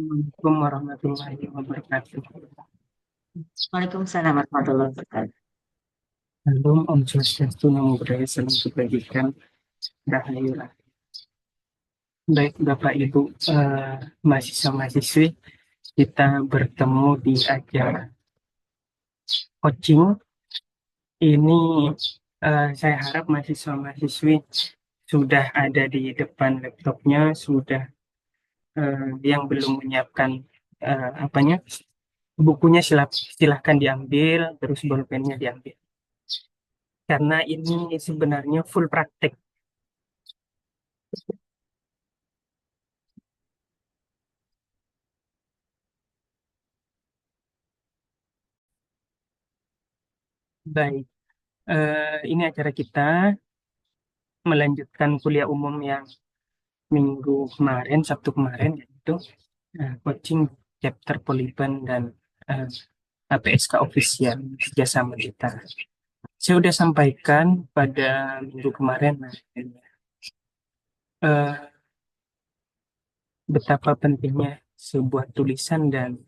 Assalamualaikum warahmatullahi wabarakatuh. Waalaikumsalam warahmatullahi wabarakatuh. Salam Om Swastiastu, Namo Buddhaya, Salam Kebajikan, Rahayu. Baik Bapak Ibu, mahasiswa-mahasiswi, kita bertemu di acara coaching. Ini saya harap mahasiswa-mahasiswi sudah ada di depan laptopnya, sudah yang belum menyiapkan apanya bukunya silahkan diambil, terus bolpennya diambil. Karena ini sebenarnya full praktek. Baik, ini acara kita melanjutkan kuliah umum yang minggu kemarin, Sabtu kemarin, yaitu coaching chapter Polyban dan eh, APSK official kerjasama kita. Saya sudah sampaikan pada minggu kemarin eh, betapa pentingnya sebuah tulisan dan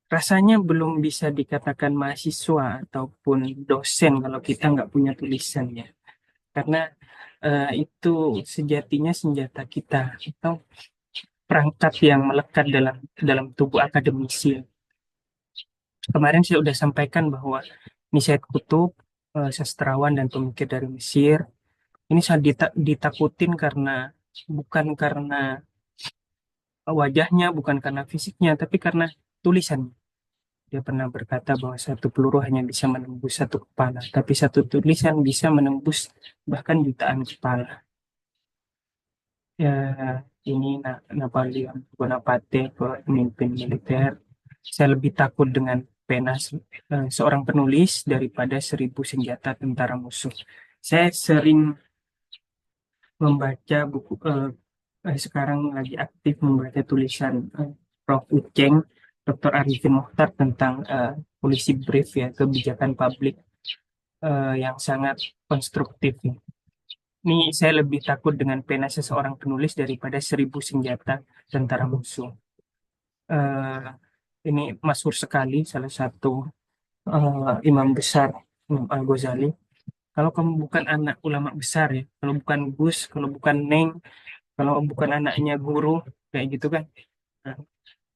rasanya belum bisa dikatakan mahasiswa ataupun dosen kalau kita nggak punya tulisannya. Karena itu sejatinya senjata kita atau perangkat yang melekat dalam dalam tubuh akademisi. Kemarin saya sudah sampaikan bahwa Said Qutb, sastrawan dan pemikir dari Mesir, ini sangat ditakutin bukan karena wajahnya, bukan karena fisiknya, tapi karena tulisan. Dia pernah berkata bahwa satu peluru hanya bisa menembus satu kepala, tapi satu tulisan bisa menembus bahkan jutaan kepala. Ya, ini Napoleon Bonaparte, pemimpin militer. Saya lebih takut dengan pena seorang penulis daripada 1.000 senjata tentara musuh. Saya sering membaca buku, sekarang lagi aktif membaca tulisan Prof. Uceng, Dr. Arifin Mokhtar tentang polisi brief ya, kebijakan publik yang sangat konstruktif. Ini saya lebih takut dengan pena seseorang penulis daripada 1.000 senjata tentara musuh. Eh, ini masyhur sekali salah satu imam besar Imam Al-Ghazali. Kalau kamu bukan anak ulama besar ya, kalau bukan Gus, kalau bukan Neng, kalau bukan anaknya guru, kayak gitu kan. Nah,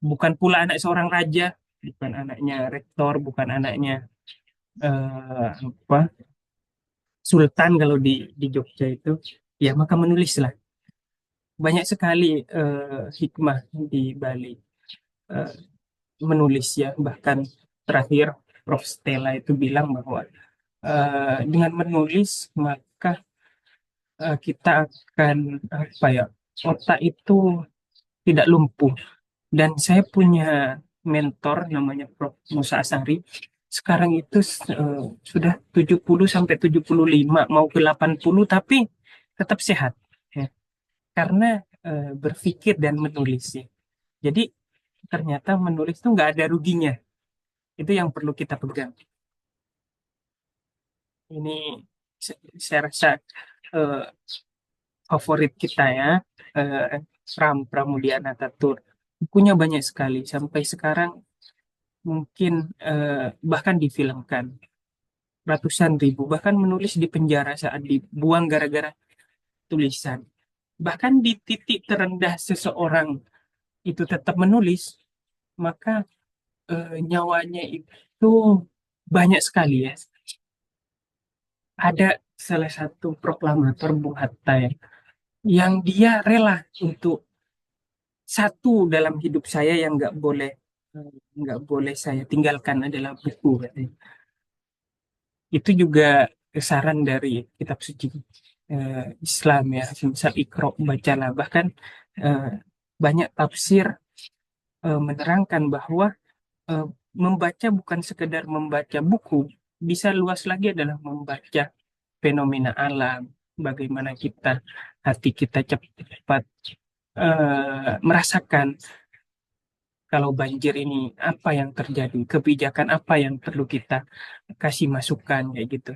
bukan pula anak seorang raja, bukan anaknya rektor, bukan anaknya apa sultan kalau di Jogja itu, ya maka menulislah. Banyak sekali hikmah di balik eh, menulis ya. Bahkan terakhir Prof. Stella itu bilang bahwa dengan menulis maka kita akan apa ya otak itu tidak lumpuh. Dan saya punya mentor namanya Prof. Musa Asari. Sekarang itu sudah 70 sampai 75 mau ke 80 tapi tetap sehat ya. Karena berpikir dan menulis ya. Jadi ternyata menulis itu nggak ada ruginya. Itu yang perlu kita pegang. Ini saya rasa eh, favorit kita ya, Pramudiana Tatur. Bukunya banyak sekali. Sampai sekarang mungkin bahkan difilmkan ratusan ribu. Bahkan menulis di penjara saat dibuang gara-gara tulisan. Bahkan di titik terendah seseorang itu tetap menulis, maka nyawanya itu banyak sekali ya. Ada salah satu proklamator Bung Hatta ya, yang dia rela untuk satu dalam hidup saya yang nggak boleh saya tinggalkan adalah buku katanya. Itu juga saran dari kitab suci Islam ya, misal Iqra, bacalah. Bahkan eh, banyak tafsir menerangkan bahwa eh, membaca bukan sekedar membaca buku, bisa luas lagi adalah membaca fenomena alam, bagaimana hati kita cepat merasakan kalau banjir ini apa yang terjadi, kebijakan apa yang perlu kita kasih masukan kayak gitu.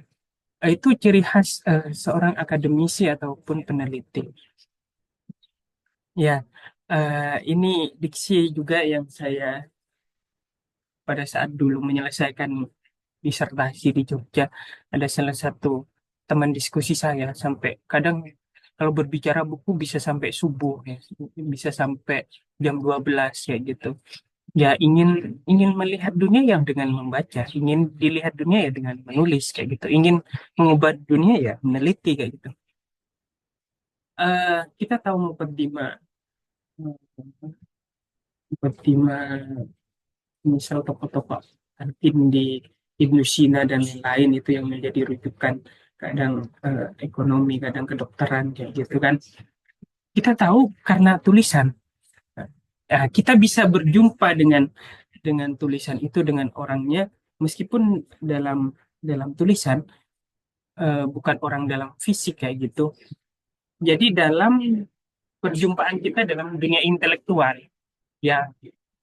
Itu ciri khas seorang akademisi ataupun peneliti. Ya, Ini diksi juga yang saya pada saat dulu menyelesaikan disertasi di Jogja, ada salah satu teman diskusi saya sampai kadang kalau berbicara buku bisa sampai subuh ya, bisa sampai jam 12 kayak gitu. Ya ingin ingin melihat dunia yang dengan membaca, ingin dilihat dunia ya dengan menulis kayak gitu, ingin mengubah dunia ya meneliti kayak gitu. Kita tahu mukadimah misal tokoh-tokoh kantin di Ibnu Sina dan lain-lain itu yang menjadi rujukan kadang ekonomi, kadang kedokteran kayak gitu kan. Kita tahu karena tulisan. Kita bisa berjumpa dengan tulisan itu dengan orangnya meskipun dalam dalam tulisan bukan orang dalam fisik kayak gitu. Jadi dalam perjumpaan kita dalam dunia intelektual ya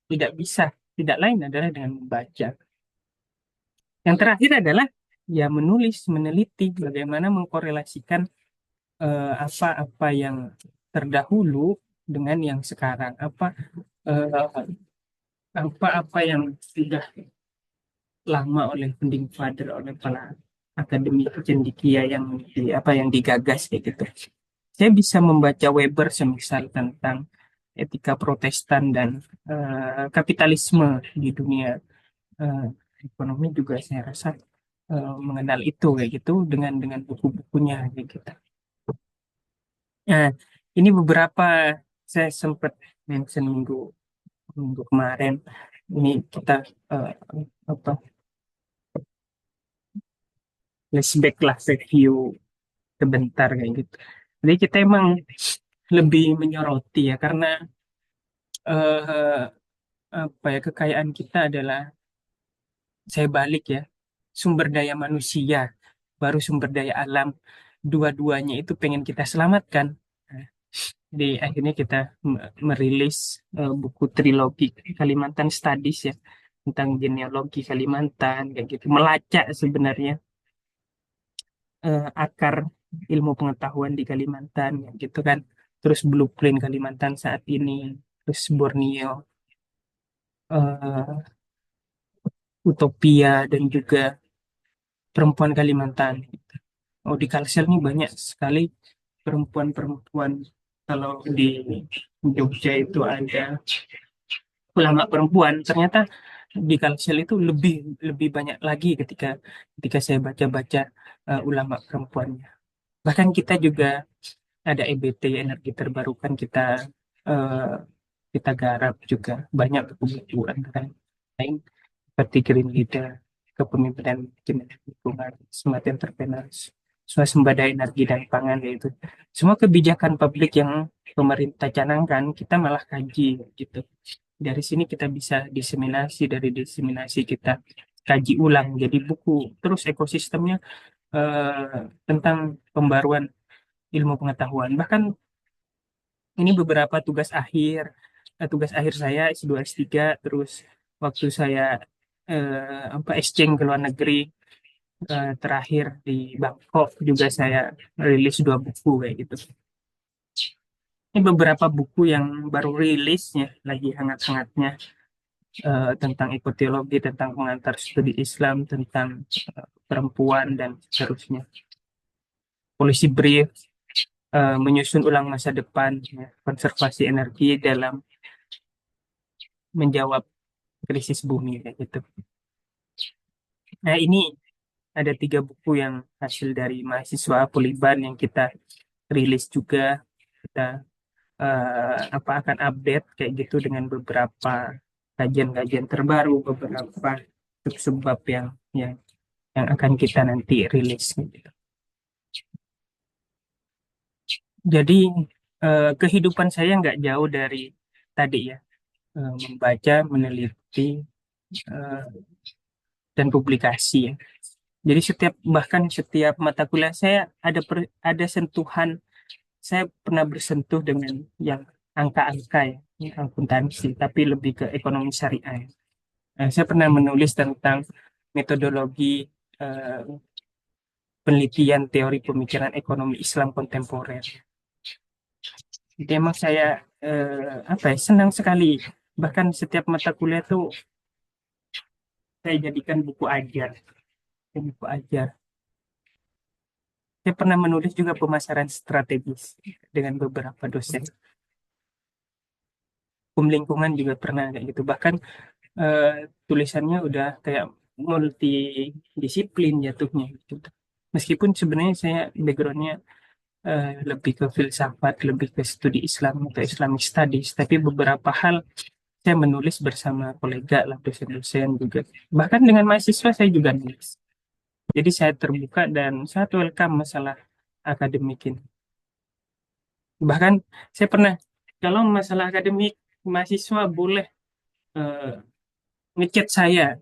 tidak bisa tidak lain adalah dengan membaca. Yang terakhir adalah ya menulis, meneliti bagaimana mengkorelasikan apa-apa yang terdahulu dengan yang sekarang, eh, apa-apa yang sudah lama oleh founding father, oleh para akademi cendekia yang digagas kayak gitu. Saya bisa membaca Weber semisal tentang etika Protestan dan kapitalisme di dunia eh, ekonomi juga saya rasa mengenal itu kayak gitu dengan buku-bukunya kayak gitu. Nah, ini beberapa saya sempat mention minggu minggu kemarin. Ini kita eh, apa flashback lah review sebentar kayak gitu. Jadi kita emang lebih menyoroti ya karena eh, apa ya kekayaan kita adalah saya balik ya sumber daya manusia baru sumber daya alam dua-duanya itu pengen kita selamatkan. Nah, di akhirnya kita merilis buku trilogi Kalimantan Studies ya tentang genealogi Kalimantan kayak gitu melacak sebenarnya akar ilmu pengetahuan di Kalimantan kayak gitu kan terus blueprint Kalimantan saat ini terus Borneo eh, Utopia dan juga perempuan Kalimantan. Oh, di Kalsel ini banyak sekali perempuan-perempuan. Kalau di Jogja itu ada ulama perempuan, ternyata di Kalsel itu lebih lebih banyak lagi ketika ketika saya baca-baca ulama perempuannya. Bahkan kita juga ada EBT energi terbarukan eh, kita garap juga banyak buku-buku antara lain seperti Green Leader, Kepemimpinan Kinerja Lingkungan, Smart Entrepreneurs, Swasembada Energi dan Pangan yaitu semua kebijakan publik yang pemerintah canangkan kita malah kaji gitu. Dari sini kita bisa diseminasi, dari diseminasi kita kaji ulang jadi buku. Terus ekosistemnya tentang pembaruan ilmu pengetahuan. Bahkan ini beberapa tugas akhir saya S2 S3 terus waktu saya exchange ke luar negeri terakhir di Bangkok juga saya rilis dua buku kayak gitu. Ini beberapa buku yang baru rilisnya lagi hangat-hangatnya tentang ekoteologi, tentang pengantar studi Islam, tentang perempuan dan seterusnya. Polisi Brief menyusun ulang masa depan, ya, konservasi energi dalam menjawab krisis bumi kayak gitu. Nah ini ada tiga buku yang hasil dari mahasiswa Poliban yang kita rilis juga kita akan update kayak gitu dengan beberapa kajian-kajian terbaru beberapa sebab yang yang akan kita nanti rilis gitu. Jadi kehidupan saya nggak jauh dari tadi ya membaca meneliti eh, dan publikasi ya. Jadi bahkan setiap mata kuliah saya ada sentuhan. Saya pernah bersentuh dengan yang angka-angka ya, yang akuntansi, tapi lebih ke ekonomi syariah. Saya pernah menulis tentang metodologi eh, penelitian teori pemikiran ekonomi Islam kontemporer. Jadi emang saya apa ya, senang sekali. Bahkan setiap mata kuliah tuh saya jadikan buku ajar. Buku ajar. Saya pernah menulis juga pemasaran strategis dengan beberapa dosen. Hukum lingkungan juga pernah kayak gitu. Bahkan eh, tulisannya udah kayak multidisiplin jatuhnya gitu. Meskipun sebenarnya saya backgroundnya lebih ke filsafat, lebih ke studi Islam atau Islamic Studies, tapi beberapa hal saya menulis bersama kolega lah, dosen-dosen juga. Bahkan dengan mahasiswa saya juga nulis. Jadi saya terbuka dan sangat welcome masalah akademik ini. Bahkan saya pernah, kalau masalah akademik, mahasiswa boleh eh, ngechat saya.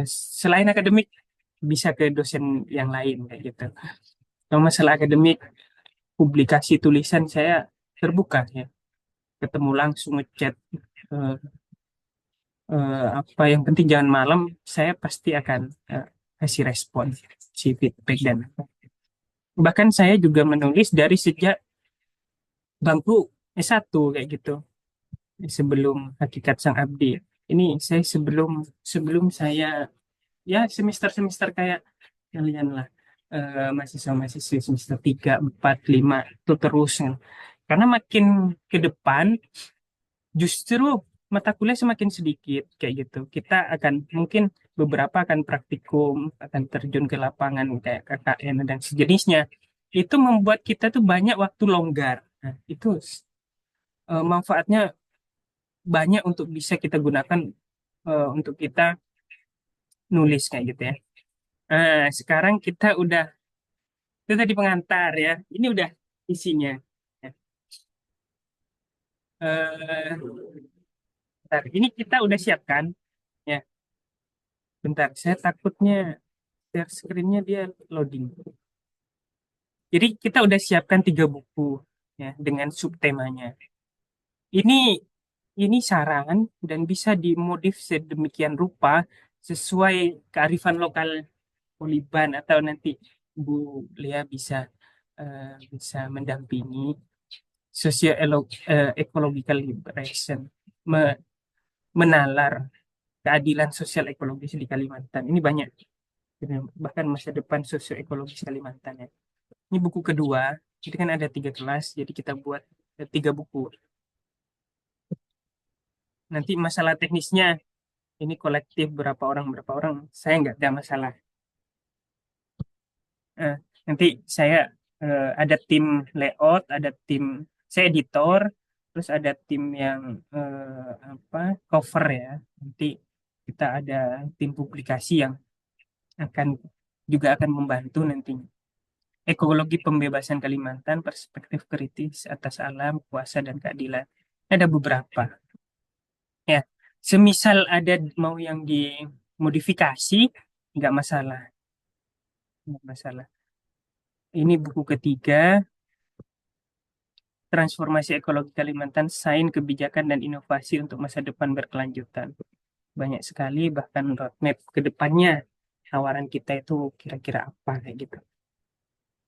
Selain akademik, bisa ke dosen yang lain kayak gitu. Kalau masalah akademik, publikasi tulisan saya terbuka ya. Ketemu langsung ngechat eh, apa yang penting jangan malam, saya pasti akan kasih respon, si feedback dan bahkan saya juga menulis dari sejak bangku S1 kayak gitu, sebelum Hakikat Sang Abdi. Ini saya sebelum sebelum saya ya semester-semester kayak kalian lah, mahasiswa-mahasiswa semester 3 4 5 itu terus kan. Karena makin ke depan justru mata kuliah semakin sedikit kayak gitu. Kita akan mungkin beberapa akan praktikum, akan terjun ke lapangan kayak KKN dan sejenisnya. Itu membuat kita tuh banyak waktu longgar. Nah, itu manfaatnya banyak untuk bisa kita gunakan untuk kita nulis kayak gitu ya. Sekarang kita udah itu tadi pengantar ya. Ini udah isinya. Ya. Eh, Bentar, ini kita udah siapkan ya. Bentar, saya takutnya share screen-nya dia loading. Jadi kita udah siapkan 3 buku ya dengan subtemanya. Ini ini saran dan bisa dimodif sedemikian rupa sesuai kearifan lokal Poliban atau nanti Bu Lia bisa bisa mendampingi ecological liberation, me- menalar keadilan sosial ekologis di Kalimantan. Ini banyak, bahkan masa depan sosioekologis Kalimantan ya. Ini buku kedua, jadi kan ada 3 kelas, jadi kita buat 3 buku. Nanti masalah teknisnya, ini kolektif berapa orang, saya nggak ada masalah. Eh, Nanti saya ada tim layout, ada tim saya editor, terus ada tim yang apa cover ya. Nanti kita ada tim publikasi yang akan juga akan membantu nantinya. Ekologi Pembebasan Kalimantan, Perspektif Kritis atas Alam, Kuasa dan Keadilan. Ada beberapa. Ya, semisal ada mau yang dimodifikasi, nggak masalah, nggak masalah. Ini buku ketiga, Transformasi Ekologi Kalimantan, Sains, Kebijakan dan Inovasi untuk Masa Depan Berkelanjutan. Banyak sekali, bahkan roadmap ke depannya. Tawaran kita itu kira-kira apa kayak gitu.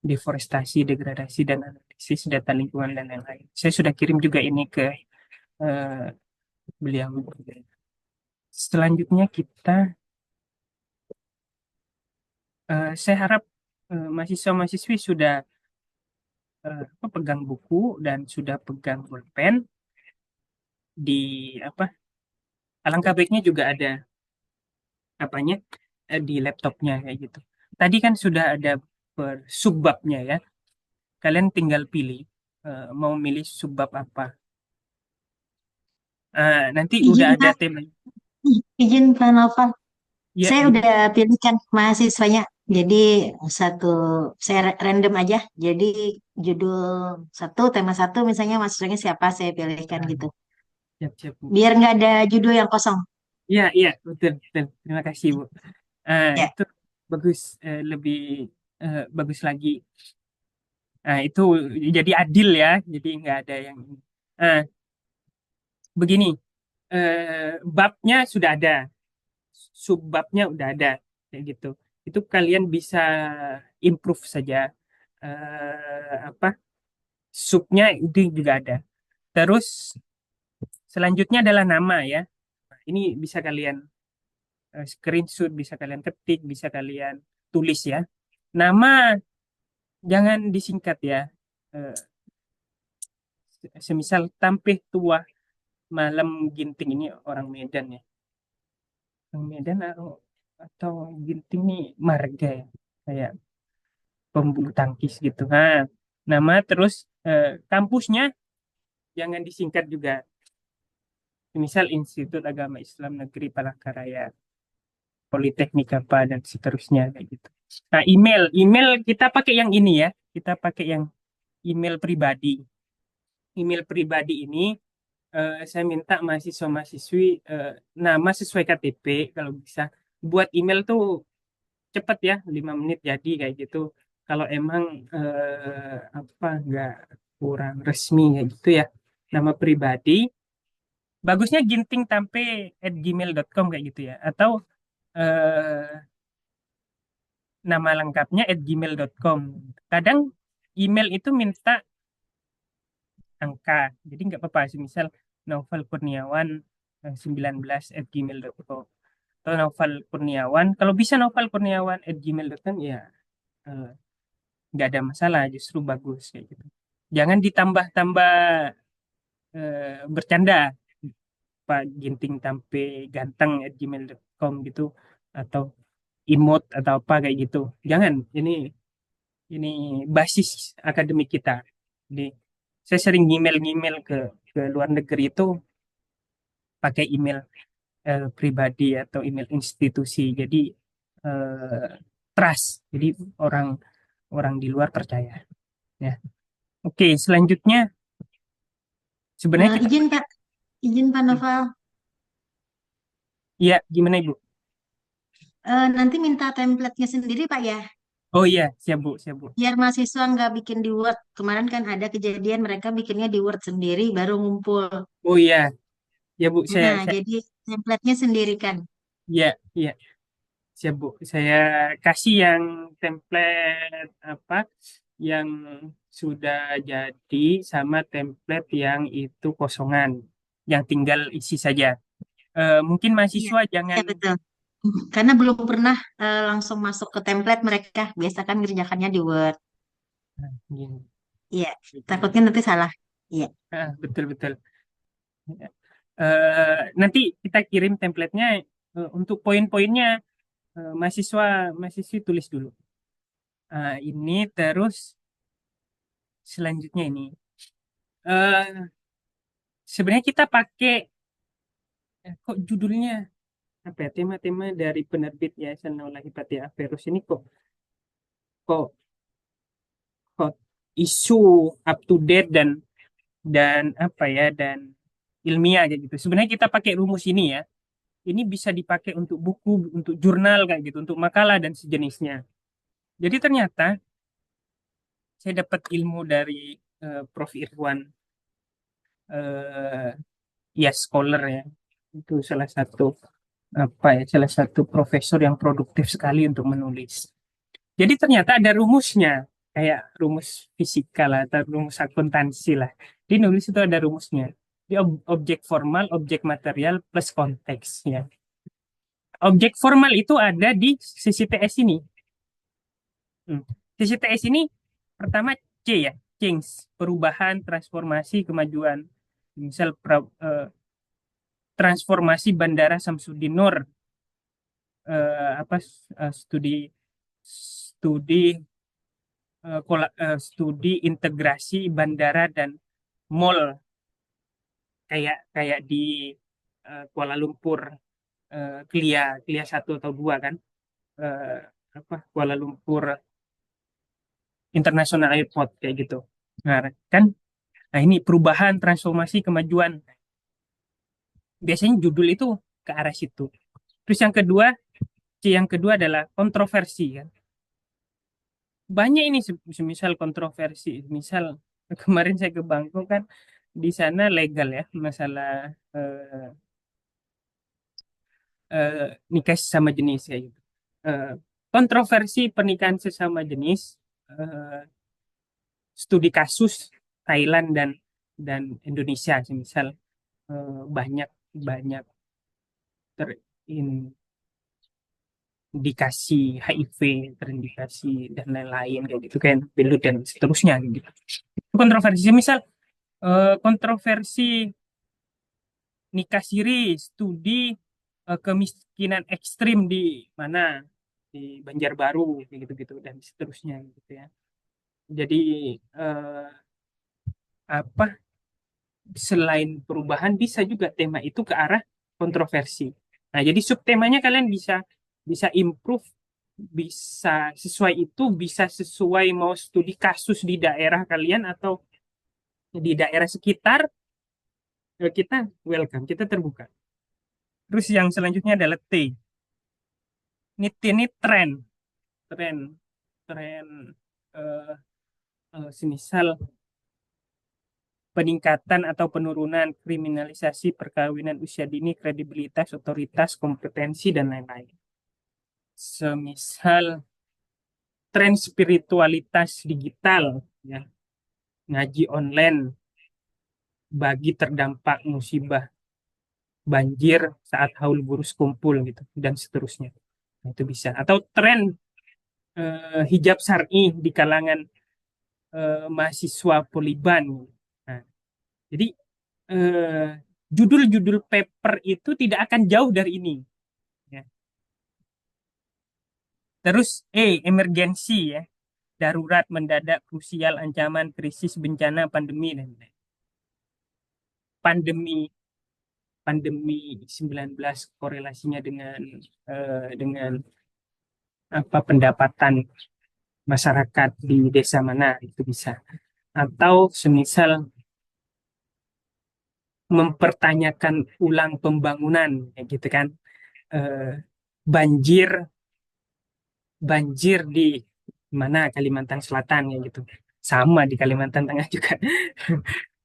Deforestasi, degradasi, dan analisis data lingkungan dan lain-lain. Saya sudah kirim juga ini ke eh, beliau. Selanjutnya kita, saya harap mahasiswa-mahasiswi sudah pegang buku dan sudah pegang pulpen di apa. Alangkah baiknya juga ada apanya di laptopnya kayak gitu. Tadi kan sudah ada per subbabnya ya. Kalian tinggal pilih mau milih subbab apa. Nanti udah Izin ada Pak, tema. izin Pak Noval. Ya, Saya gimana? udah pilihkan mahasiswanya. Jadi satu, saya random aja. Jadi judul satu, tema satu, misalnya mahasiswanya siapa saya pilihkan Nah, gitu. siap-siap Bu. Biar nggak ada judul yang kosong. Iya, iya, betul, betul. Terima kasih Bu. Ya, Itu bagus, lebih bagus lagi. Itu jadi adil ya, jadi nggak ada yang. Nah, begini, babnya sudah ada, subbabnya udah ada, kayak gitu. Itu kalian bisa improve saja. Apa subnya itu juga ada. Terus selanjutnya adalah nama ya. Nah, ini bisa kalian screenshot, bisa kalian ketik, bisa kalian tulis ya. Nama jangan disingkat ya. Eh, Semisal Tampeh Tua Malam Ginting ini orang Medan ya. Orang Medan atau Ginting nih marga ya. Kayak pembulu tangkis gitu. Nah, nama terus kampusnya jangan disingkat juga. Misal Institut Agama Islam Negeri Palangkaraya, Politeknik apa dan seterusnya kayak gitu. Nah, email kita pakai yang ini ya. Kita pakai yang email pribadi. Email pribadi ini saya minta mahasiswa-mahasiswi nama sesuai KTP kalau bisa. Buat email tuh cepet ya, 5 menit jadi kayak gitu. Kalau emang apa nggak kurang resmi kayak gitu ya, nama pribadi. Bagusnya gintingtampe@gmail.com kayak gitu ya. Atau nama lengkapnya @gmail.com. Kadang email itu minta angka, jadi nggak apa-apa. Misal Novel Kurniawan 19 @gmail.com atau Novel Kurniawan. Kalau bisa Novel Kurniawan @gmail.com ya eh, nggak ada masalah, justru bagus kayak gitu. Jangan ditambah-tambah bercanda Pak Ginting Tampe Ganteng @gmail.com gitu atau imut atau apa kayak gitu. Jangan, ini basis akademik kita. Jadi saya sering email ke luar negeri itu pakai email pribadi atau email institusi. Jadi eh, trust. Jadi orang orang di luar percaya. Ya. Oke, selanjutnya sebenarnya kita Izin Pak, izin Pak Novel. ya gimana Ibu? Nanti minta template-nya sendiri Pak ya, Oh iya, siap Bu, siap Bu. biar mahasiswa nggak bikin di Word. Kemarin kan ada kejadian mereka bikinnya di Word sendiri, baru ngumpul. Oh iya, ya Bu, Nah, jadi template-nya sendiri kan. ya, ya, siap Bu. Saya kasih yang template apa yang sudah jadi sama template yang itu kosongan, yang tinggal isi saja. Mungkin Iya, mahasiswa iya jangan. betul. Karena belum pernah langsung masuk ke template mereka. Biasa kan ngerjakannya di Word. Nah, gini, Iya, gitu. takutnya nanti salah. Iya. Betul betul. Nanti kita kirim templatenya untuk poin-poinnya mahasiswa mahasiswi tulis dulu. Ini terus selanjutnya ini eh sebenarnya kita pakai kok judulnya apa ya, tema-tema dari penerbit Yayasan Naula Hipatia Averus ini kok kok isu up to date dan apa ya dan ilmiah kayak gitu. Sebenarnya kita pakai rumus ini ya. Ini bisa dipakai untuk buku, untuk jurnal kayak gitu, untuk makalah dan sejenisnya. Jadi ternyata saya dapat ilmu dari Prof. Irwan, eh, ya scholar ya. Itu salah satu profesor yang produktif sekali untuk menulis. Jadi ternyata ada rumusnya, kayak rumus fisika lah atau rumus akuntansi lah. Di nulis itu ada rumusnya. Di objek formal, objek material plus konteks ya. Objek formal itu ada di sisi TS ini. Hmm. Sisi TS ini pertama C ya, change, perubahan, transformasi, kemajuan. Misal transformasi Bandara Samsudin Nur, apa studi studi studi integrasi bandara dan mall kayak kayak di Kuala Lumpur, Klia Klia 1 atau 2 kan, eh, apa Kuala Lumpur International Airport kayak gitu. Nah, kan, nah ini perubahan, transformasi, kemajuan. Biasanya judul itu ke arah situ. Terus yang kedua, C yang kedua adalah kontroversi kan. Banyak ini semisal kontroversi. Misal kemarin saya ke Bangkok kan, di sana legal ya masalah eh, nikah sesama jenis kayak gitu. Eh, Kontroversi pernikahan sesama jenis, eh, studi kasus Thailand dan dan Indonesia, misal banyak banyak terindikasi HIV, terindikasi dan lain-lain kayak gitu kan, belut dan seterusnya gitu. Itu kontroversi, misal kontroversi nikah siri, studi kemiskinan ekstrim di mana, di Banjarbaru kayak gitu-gitu dan seterusnya gitu ya. Jadi eh, apa, selain perubahan bisa juga tema itu ke arah kontroversi. Nah, jadi subtemanya kalian bisa bisa improve, bisa sesuai itu, bisa sesuai mau studi kasus di daerah kalian atau di daerah sekitar, kita welcome, kita terbuka. Terus yang selanjutnya adalah T. Ini tren, tren, tren eh, semisal peningkatan atau penurunan kriminalisasi perkawinan usia dini, kredibilitas, otoritas, kompetensi, dan lain-lain. Semisal tren spiritualitas digital, ya, ngaji online bagi terdampak musibah banjir saat haul burus kumpul gitu dan seterusnya. Nah, itu bisa. Atau tren hijab syar'i di kalangan mahasiswa Poliban. Nah, jadi eh, judul-judul paper itu tidak akan jauh dari ini. Ya. Terus emergensi ya, darurat, mendadak, krusial, ancaman, krisis, bencana, pandemi dan lain-lain. Pandemi pandemi 19 korelasinya dengan apa, pendapatan masyarakat di desa mana, itu bisa. Atau semisal mempertanyakan ulang pembangunan ya gitu kan. Eh, banjir banjir di mana, Kalimantan Selatan ya gitu. Sama di Kalimantan Tengah juga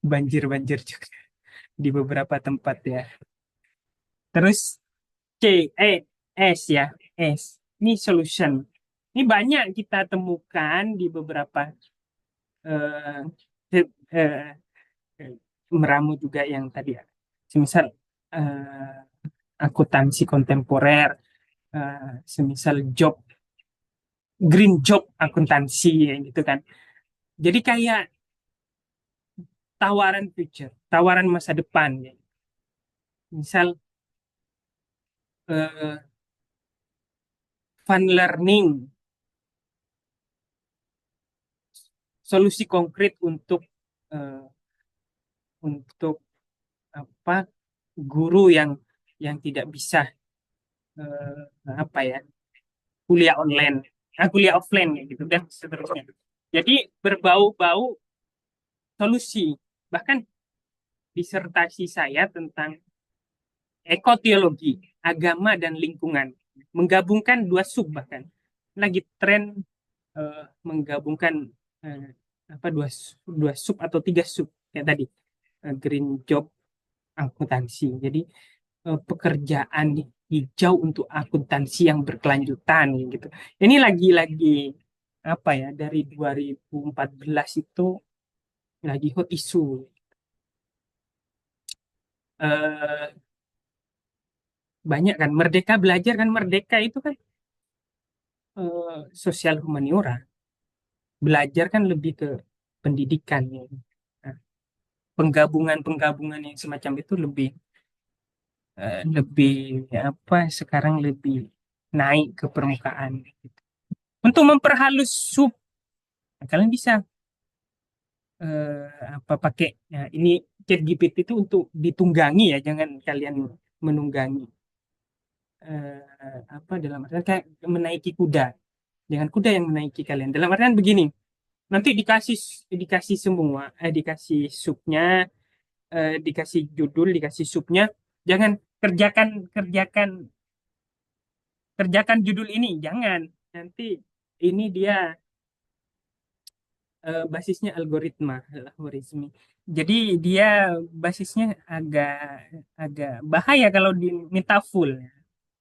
banjir-banjir juga di beberapa tempat ya. Terus C, S ya, S. Ini solution. Ini banyak kita temukan di beberapa eh, eh, eh, meramu juga yang tadi ya. Semisal akuntansi kontemporer, semisal green job akuntansi ya gitu kan. Jadi kayak tawaran future, tawaran masa depan ya. Misal eh, fun learning, solusi konkret eh, untuk apa, guru yang tidak bisa apa ya, kuliah online, kuliah offline ya gitu dan seterusnya. Jadi berbau-bau solusi. Bahkan disertasi saya tentang ekoteologi, agama dan lingkungan, menggabungkan dua sub, bahkan lagi tren menggabungkan eh, apa, dua sub atau tiga sub kayak tadi, green job akuntansi. Jadi pekerjaan hijau untuk akuntansi yang berkelanjutan gitu. Ini lagi-lagi apa ya, dari 2014 itu lagi hot isu. Eh, banyak kan Merdeka Belajar, kan Merdeka itu kan sosial humaniora. Belajar kan lebih ke pendidikan ya. Nah, penggabungan-penggabungan yang semacam itu lebih ya apa, sekarang lebih naik ke permukaan gitu. Untuk memperhalus sub, kalian bisa apa, pakai ya, ini ChatGPT itu untuk ditunggangi ya, jangan kalian menunggangi apa, dalam artian kayak menaiki kuda, jangan kuda yang menaiki kalian, dalam artian begini, nanti dikasih dikasih semua, dikasih subnya, dikasih judul, dikasih subnya, jangan kerjakan kerjakan kerjakan judul ini, jangan, nanti ini dia basisnya algoritmi. Jadi dia basisnya agak agak bahaya kalau diminta full.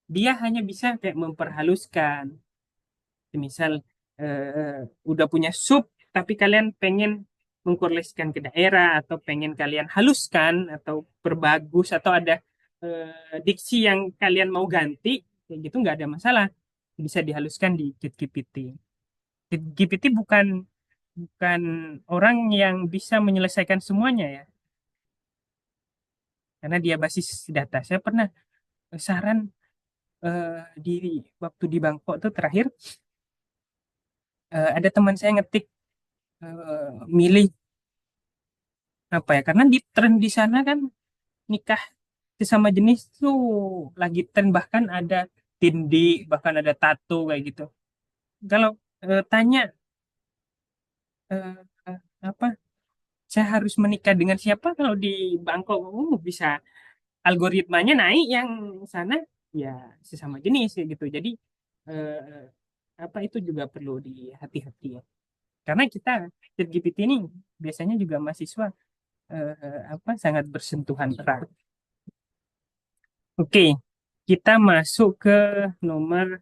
Dia hanya bisa kayak memperhaluskan. Misal udah punya sub, tapi kalian pengen mengkorelasikan ke daerah atau pengen kalian haluskan atau perbagus atau ada diksi yang kalian mau ganti, kayak gitu nggak ada masalah. Bisa dihaluskan di ChatGPT. ChatGPT bukan bukan orang yang bisa menyelesaikan semuanya ya, karena dia basis data. Saya pernah saran di waktu di Bangkok tuh terakhir ada teman saya ngetik milih apa ya, karena di tren di sana kan nikah sesama jenis tuh lagi tren, bahkan ada tindi, bahkan ada tato kayak gitu. Kalau tanya eh, apa saya harus menikah dengan siapa kalau di Bangkok, bisa algoritmanya naik yang sana ya sesama jenis kayak gitu. Jadi eh, apa itu juga perlu dihati-hati ya. Karena kita ChatGPT ini biasanya juga mahasiswa apa sangat bersentuhan erat. Oke, kita masuk ke nomor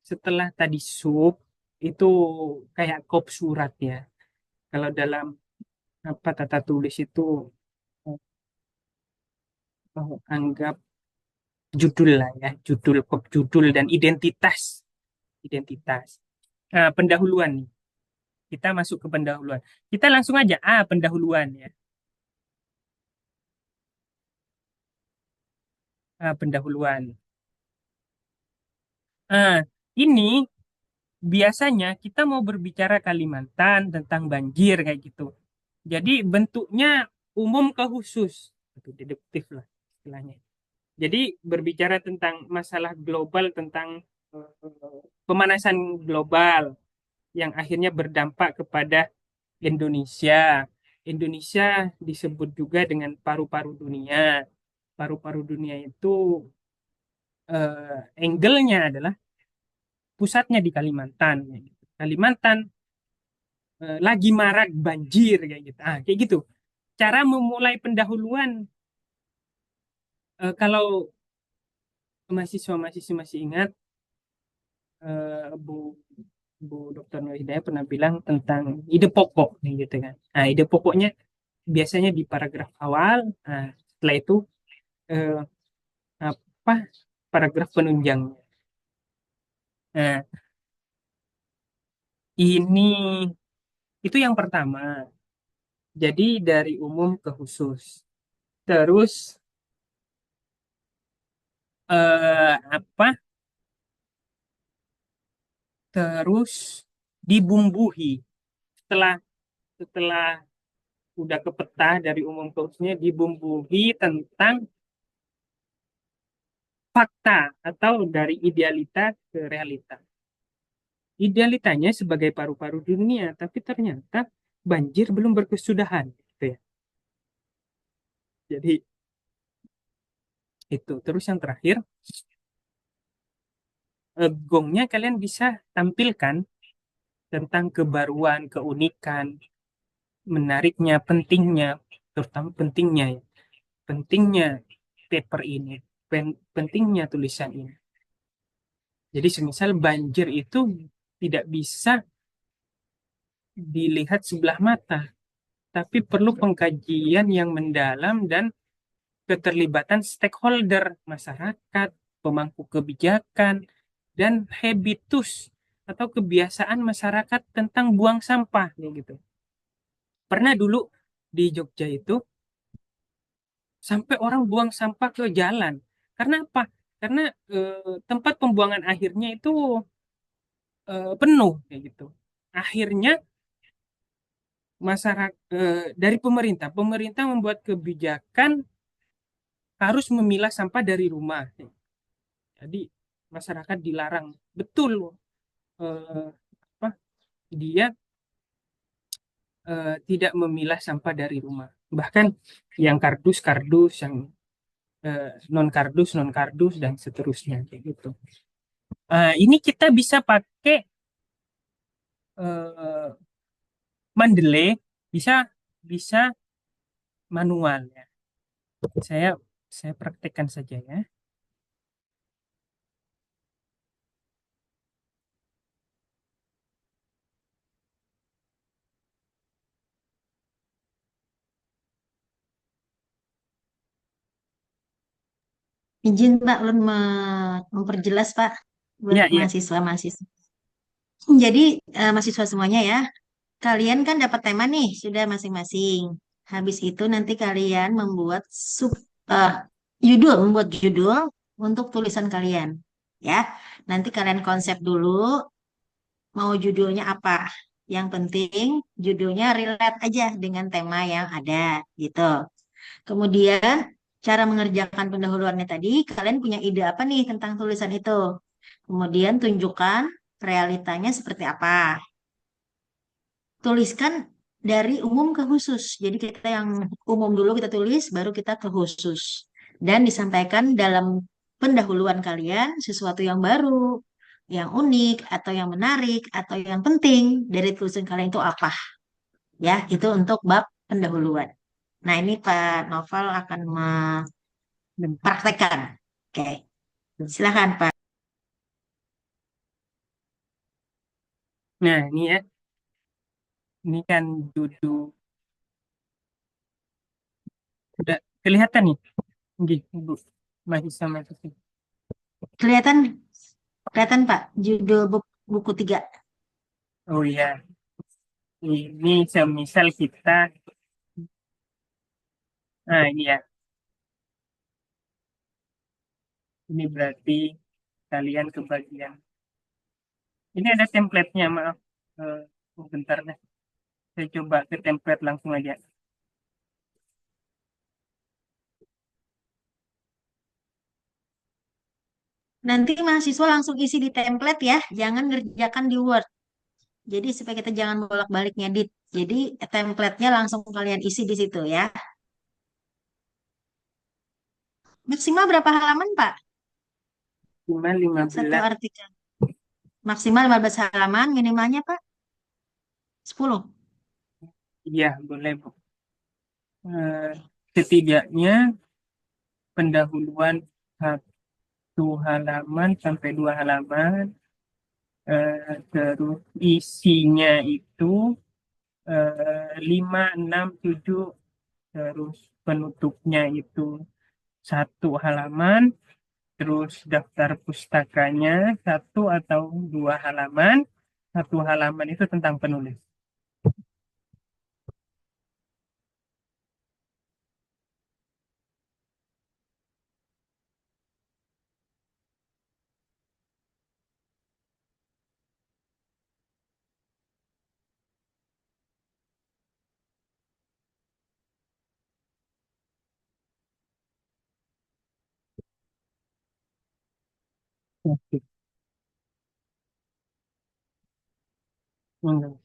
setelah tadi sub itu kayak kop surat ya. Kalau dalam apa tata tulis itu anggap judul lah ya, judul kop judul dan identitas, identitas. Nah, pendahuluan nih. Kita masuk ke pendahuluan. Kita langsung aja pendahuluan ya. Pendahuluan. Ah, ini biasanya kita mau berbicara Kalimantan tentang banjir kayak gitu. Jadi bentuknya umum ke khusus, itu deduktif lah istilahnya. Jadi berbicara tentang masalah global, tentang pemanasan global yang akhirnya berdampak kepada Indonesia. Indonesia disebut juga dengan paru-paru dunia. Paru-paru dunia itu angle-nya adalah pusatnya di Kalimantan. Kalimantan lagi marak banjir kayak gitu. Kayak gitu. Cara memulai pendahuluan kalau mahasiswa-mahasiswa masih ingat Bu Bu Dr. Nur Hidayah pernah bilang tentang ide pokok nih gitu kan. Ide pokoknya biasanya di paragraf awal. Setelah itu eh, apa paragraf penunjangnya. Nah, ini itu yang pertama. Jadi dari umum ke khusus. Terus apa? Terus dibumbuhi. Setelah setelah udah ke peta dari umum ke khususnya, dibumbuhi tentang fakta atau dari idealita ke realita. Idealitanya sebagai paru-paru dunia, tapi ternyata banjir belum berkesudahan, gitu ya. Jadi itu. Terus yang terakhir, gongnya kalian bisa tampilkan tentang kebaruan, keunikan, menariknya, pentingnya, terutama pentingnya ya, pentingnya paper ini, pentingnya tulisan ini. Jadi semisal banjir itu tidak bisa dilihat sebelah mata, tapi perlu pengkajian yang mendalam dan keterlibatan stakeholder, masyarakat, pemangku kebijakan, dan habitus atau kebiasaan masyarakat tentang buang sampah gitu. Pernah dulu di Jogja itu sampai orang buang sampah ke jalan. Karena apa? Karena tempat pembuangan akhirnya itu penuh kayak gitu. Akhirnya masyarakat dari pemerintah membuat kebijakan harus memilah sampah dari rumah. Jadi masyarakat dilarang betul eh, apa dia tidak memilah sampah dari rumah. Bahkan yang kardus yang non kardus dan seterusnya kayak gitu. Ini kita bisa pakai eh, Mendeley, bisa bisa manual ya. Saya saya praktekkan saja ya. Izin Pak, ulun memperjelas Pak buat Iya, iya. mahasiswa-mahasiswa. Jadi mahasiswa semuanya ya, kalian kan dapat tema nih sudah masing-masing. Habis itu nanti kalian membuat eh, membuat judul untuk tulisan kalian. Ya, nanti kalian konsep dulu mau judulnya apa. Yang penting judulnya relate aja dengan tema yang ada gitu. Kemudian cara mengerjakan pendahuluannya tadi, kalian punya ide apa nih tentang tulisan itu? Kemudian tunjukkan realitanya seperti apa. Tuliskan dari umum ke khusus. Jadi kita yang umum dulu kita tulis, baru kita ke khusus. Dan disampaikan dalam pendahuluan kalian sesuatu yang baru, yang unik, atau yang menarik, atau yang penting dari tulisan kalian itu apa. Ya, itu untuk bab pendahuluan. Nah, ini Pak Novel akan Bentar. mempraktekkan. Oke, silakan Pak. Nah, ini ya. Ini kan judul. Udah kelihatan nih. Gih, Bu. Mahasiswa-mahasiswa. Kelihatan, kelihatan Pak, judul buku 3. Oh iya. Ini semisal kita. Nah, ini ya. Ini berarti kalian kebagian. Ini ada template-nya, maaf. Bentar deh. Saya coba ke template langsung aja. Nanti mahasiswa langsung isi di template ya, jangan ngerjakan di Word. Jadi supaya kita jangan bolak-balik ngedit. Jadi template-nya langsung kalian isi di situ ya. Maksimal berapa halaman Pak? Cuma Satu 15. artikel. Maksimal 15 halaman, minimalnya Pak 10. Iya, boleh, Bu. Eh, Setidaknya pendahuluan 1 halaman sampai 2 halaman. Terus isinya itu 5, 6, 7. Terus penutupnya itu 1 halaman. Terus daftar pustakanya 1 atau 2 halaman. 1 halaman itu tentang penulis. Oke. Enggak.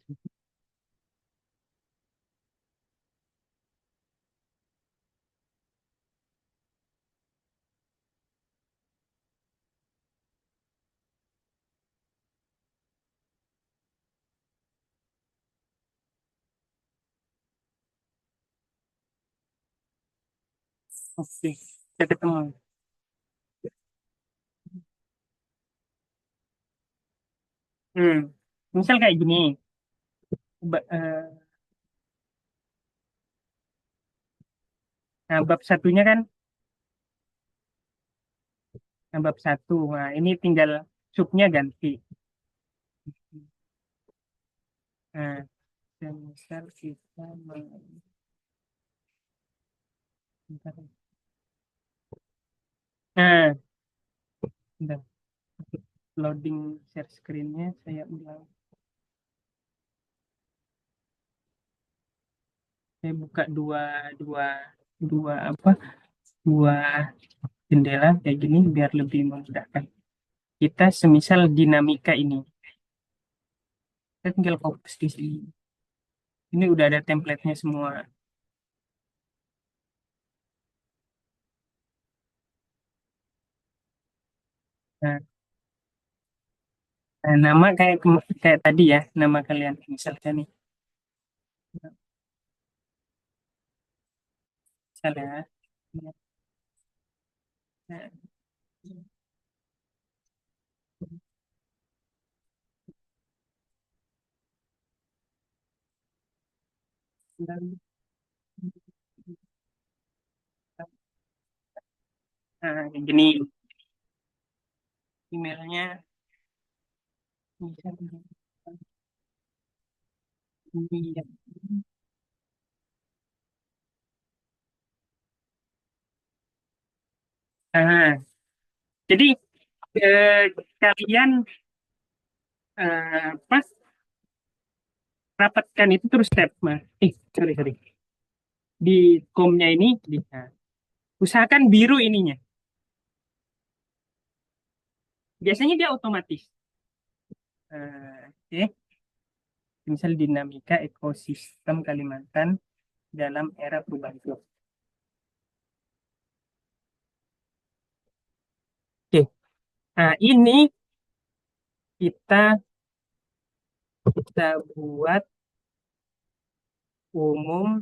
Oke. Kita ketemu. Hmm. Misal kayak gini. Ba- nah, bab satunya kan bab satu. Nah, ini tinggal subnya ganti. Nah, dan misal kita bentar. Nah, bentar. Loading share screen-nya saya ulang. Saya buka dua dua dua apa? Dua jendela kayak gini biar lebih memudahkan. Kita semisal dinamika ini. Saya tinggal fokus di sini. Ini udah ada template-nya semua. Nah, nama kayak kayak tadi ya, nama kalian misalnya nih. Misalnya. Nah, kayak gini emailnya. Nah, jadi eh, kalian pas rapatkan itu terus step, Mas. Sorry, sorry. Di komnya ini, nah, usahakan biru ininya. Biasanya dia otomatis. Oke. Misal dinamika ekosistem Kalimantan dalam era perubahan iklim. Oke. Nah, ini kita kita buat umum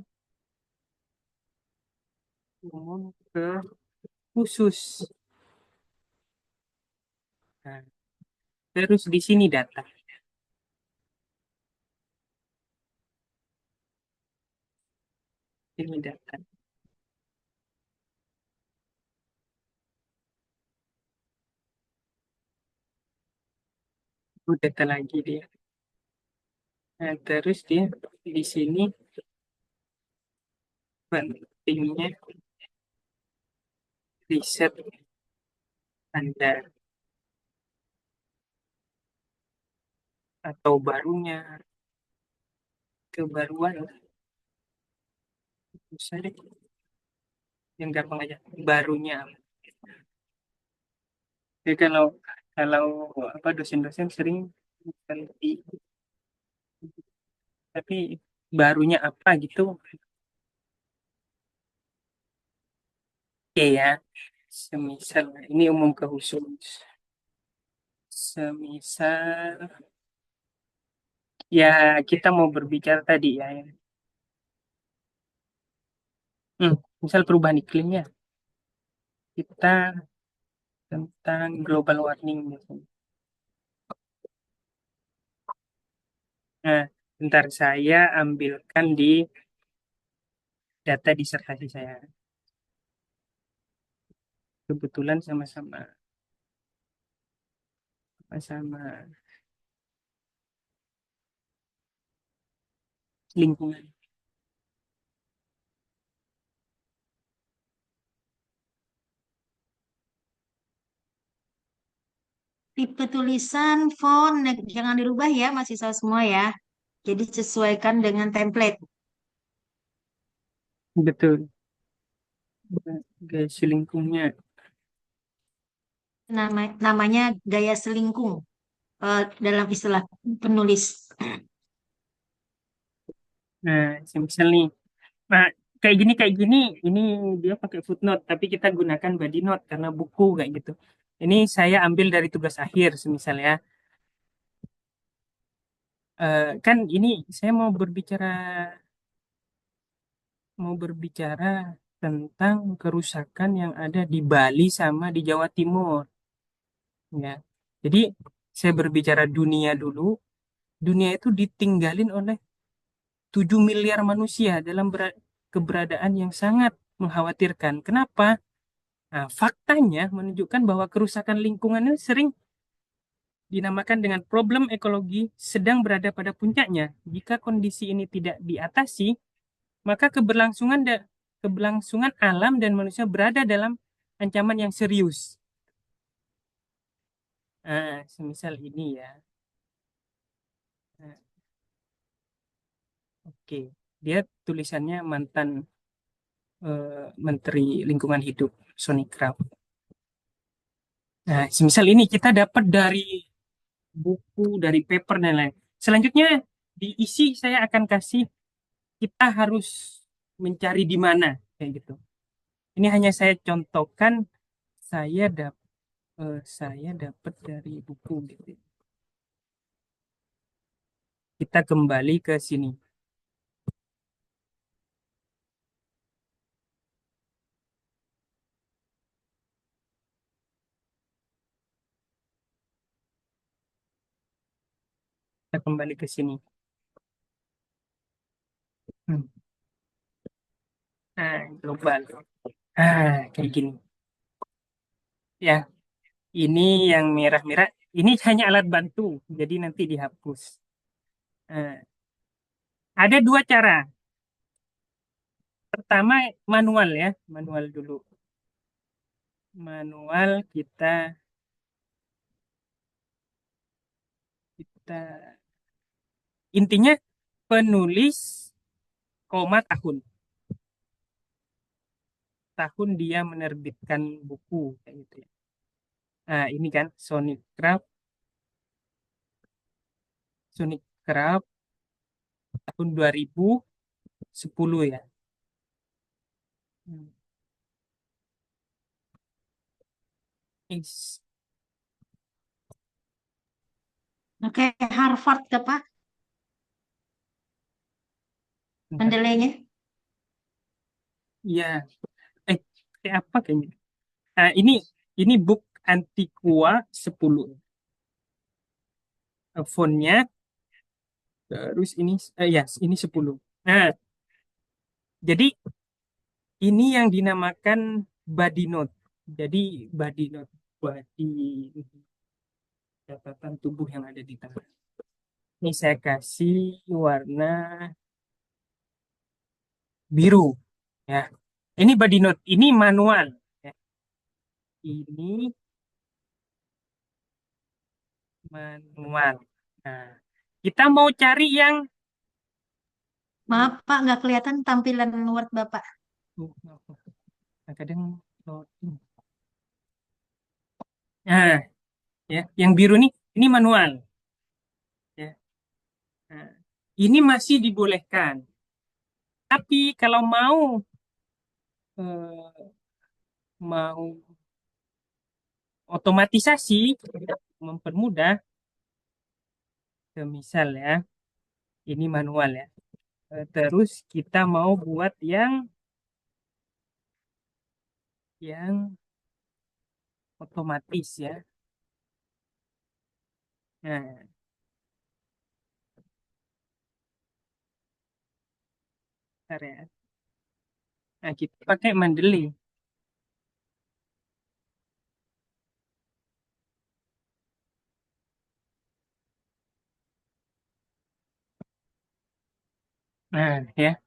umum ke khusus. Nah, terus di sini data. Ini data. Itu data lagi dia. Nah, terus dia di sini pentingnya riset Anda atau barunya kebaruan bisa deh yang gampang aja barunya apa. Ya, kalau kalau apa dosen-dosen sering ganti tapi barunya apa gitu oke ya semisal ini umum ke khusus semisal ya kita mau berbicara tadi ya, ya. Misal perubahan iklimnya kita tentang global warming misalnya. Nah, bentar saya ambilkan di data disertasi saya. Kebetulan sama-sama sama lingkungan. Tipe tulisan, font, jangan dirubah ya mahasiswa semua ya. Jadi sesuaikan dengan template. Betul. Gaya selingkuhnya. Namanya gaya selingkung dalam istilah penulis. Nah, semisal nih. Nah, kayak gini, ini dia pakai footnote, tapi kita gunakan body note karena buku kayak gitu. Ini saya ambil dari tugas akhir, semisal ya. Kan ini saya mau berbicara tentang kerusakan yang ada di Bali sama di Jawa Timur, ya. Jadi saya berbicara dunia dulu. Dunia itu ditinggalin oleh 7 miliar manusia dalam keberadaan yang sangat mengkhawatirkan. Kenapa? Nah, faktanya menunjukkan bahwa kerusakan lingkungan ini sering dinamakan dengan problem ekologi sedang berada pada puncaknya. Jika kondisi ini tidak diatasi, maka keberlangsungan alam dan manusia berada dalam ancaman yang serius. Nah, semisal ini ya. Nah, oke. Dia tulisannya mantan Menteri Lingkungan Hidup, Sony Kraft. Nah, semisal ini kita dapat dari buku, dari paper dan lain. Selanjutnya diisi saya akan kasih kita harus mencari di mana kayak gitu. Ini hanya saya contohkan saya dapat saya dapat dari buku gitu. Kita kembali ke sini. Kita kembali ke sini. Hmm. Nah, global. Kayak gini. Ya, ini yang merah-merah. Ini hanya alat bantu, jadi nanti dihapus. Eh, ada dua cara. Pertama manual ya, manual dulu. Manual kita intinya penulis koma tahun dia menerbitkan buku kayak gitu ya. Nah, ini kan Sonic Craft tahun 2010 ya. Hmm. Is- Oke, Harvard ke Pak, bentar. Mendeleynya. Iya, eh kayak apa kayaknya? Nah, ini book Antiqua 10. Fontnya terus ya ini 10. Nah, jadi ini yang dinamakan body note. Jadi body catatan tubuh yang ada di tengah. Ini saya kasih warna biru ya. Ini body note, ini manual ya. Ini manual. Nah, kita mau cari yang Maaf Pak, nggak kelihatan tampilan Word Bapak. nah, kadang loading. Nah, ya, yang biru nih ini manual ya. Nah, ini masih dibolehkan. Tapi kalau eh, mau otomatisasi mempermudah, misal ya, ini manual ya. Terus kita mau buat yang otomatis ya. Nah, bentar ya. Nah, kita pakai Mendeley. Nah, ya.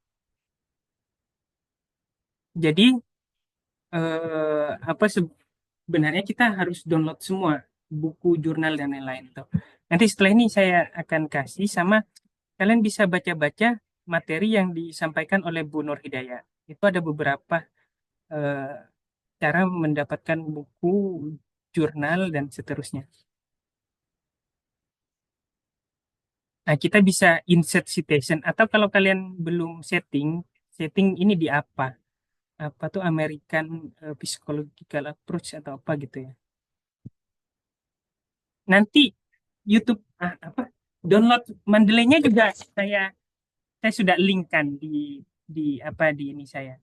Jadi apa sebenarnya kita harus download semua buku, jurnal dan lain-lain tuh. Nanti setelah ini saya akan kasih sama kalian bisa baca-baca materi yang disampaikan oleh Bu Nur Hidayah. Itu ada beberapa eh, cara mendapatkan buku, jurnal dan seterusnya. Nah, kita bisa insert citation atau kalau kalian belum setting ini di apa? Apa tuh American Psychological Approach atau apa gitu ya. Nanti YouTube apa download Mendeley-nya juga saya sudah linkkan di ini saya.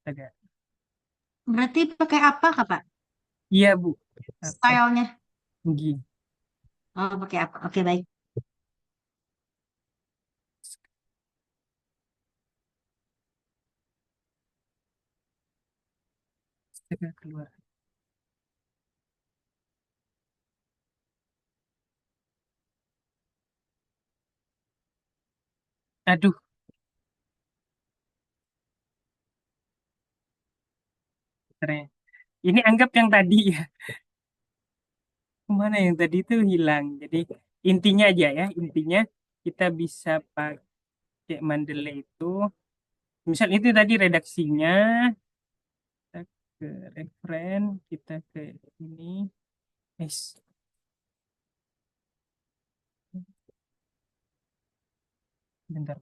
Ada. Berarti pakai apa Kak Pak? Iya, Bu. Apa? Stylenya? Gini. Oh, pakai apa? Oke, baik. Saya keluar. Aduh, keren. Ini anggap yang tadi ya. Kemana yang tadi itu hilang. Jadi intinya aja ya, intinya kita bisa pakai Mendeley itu. Misal itu tadi redaksinya, kita ke referen, kita ke ini. Es, bentar.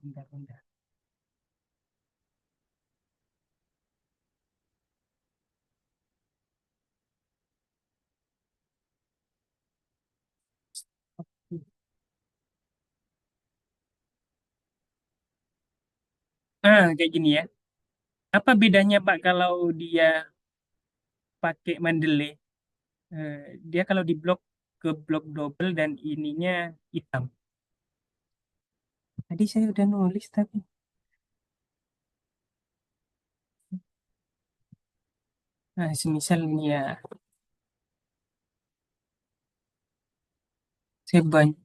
Kayak gini ya. Apa bedanya Pak kalau dia pakai Mendeley? Dia kalau di blok ke blok double dan ininya hitam. Tadi saya udah nulis tapi. Nah, semisal ini ya. Saya banyak.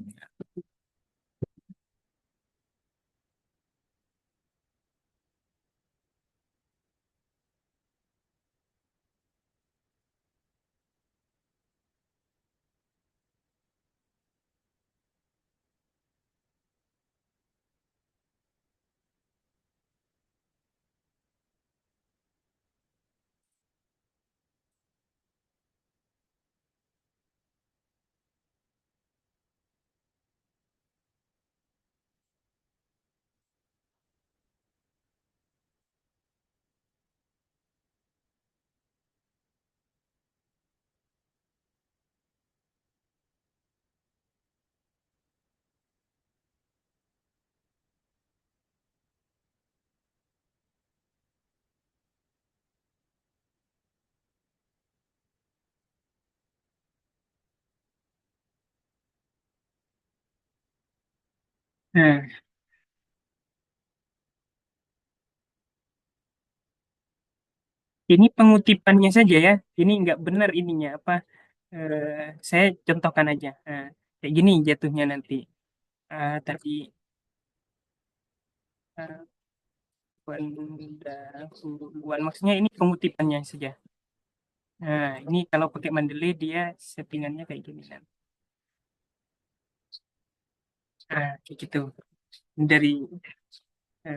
Nah, ini pengutipannya saja ya. Ini nggak benar ininya apa? Saya contohkan aja. Kayak gini jatuhnya nanti. Tadi eh, pendahuluan. Maksudnya ini pengutipannya saja. Nah, ini kalau pakai Mendeley dia settingannya kayak gini kan. Kayak gitu. Dari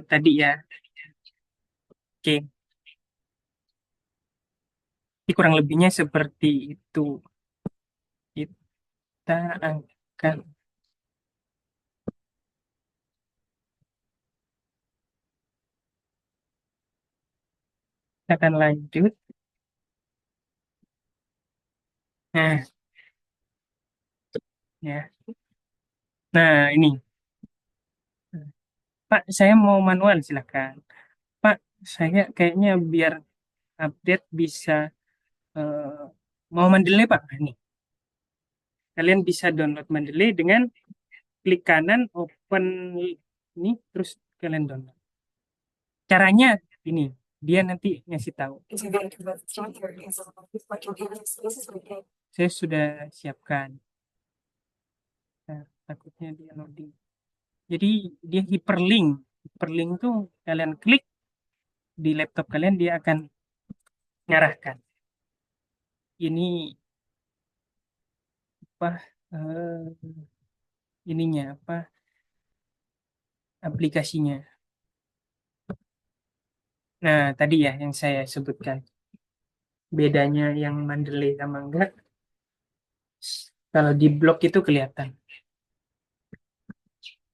tadi ya. Oke, ini kurang lebihnya seperti itu. Kita akan kita akan lanjut. Nah, ya. Nah, ini. Pak, saya mau manual silakan. Pak, saya kayaknya biar update bisa eh, mau Mendeley Pak. Nah, nih, kalian bisa download Mendeley dengan klik kanan, open ini, terus kalian download. Caranya ini, dia nanti ngasih tahu. Saya sudah siapkan. Nah, takutnya dia loading. Jadi dia hyperlink. Hyperlink tuh kalian klik di laptop kalian dia akan ngarahkan. Ini apa ininya apa aplikasinya. Nah, tadi ya yang saya sebutkan. Bedanya yang Mendeley sama enggak, kalau di blog itu kelihatan.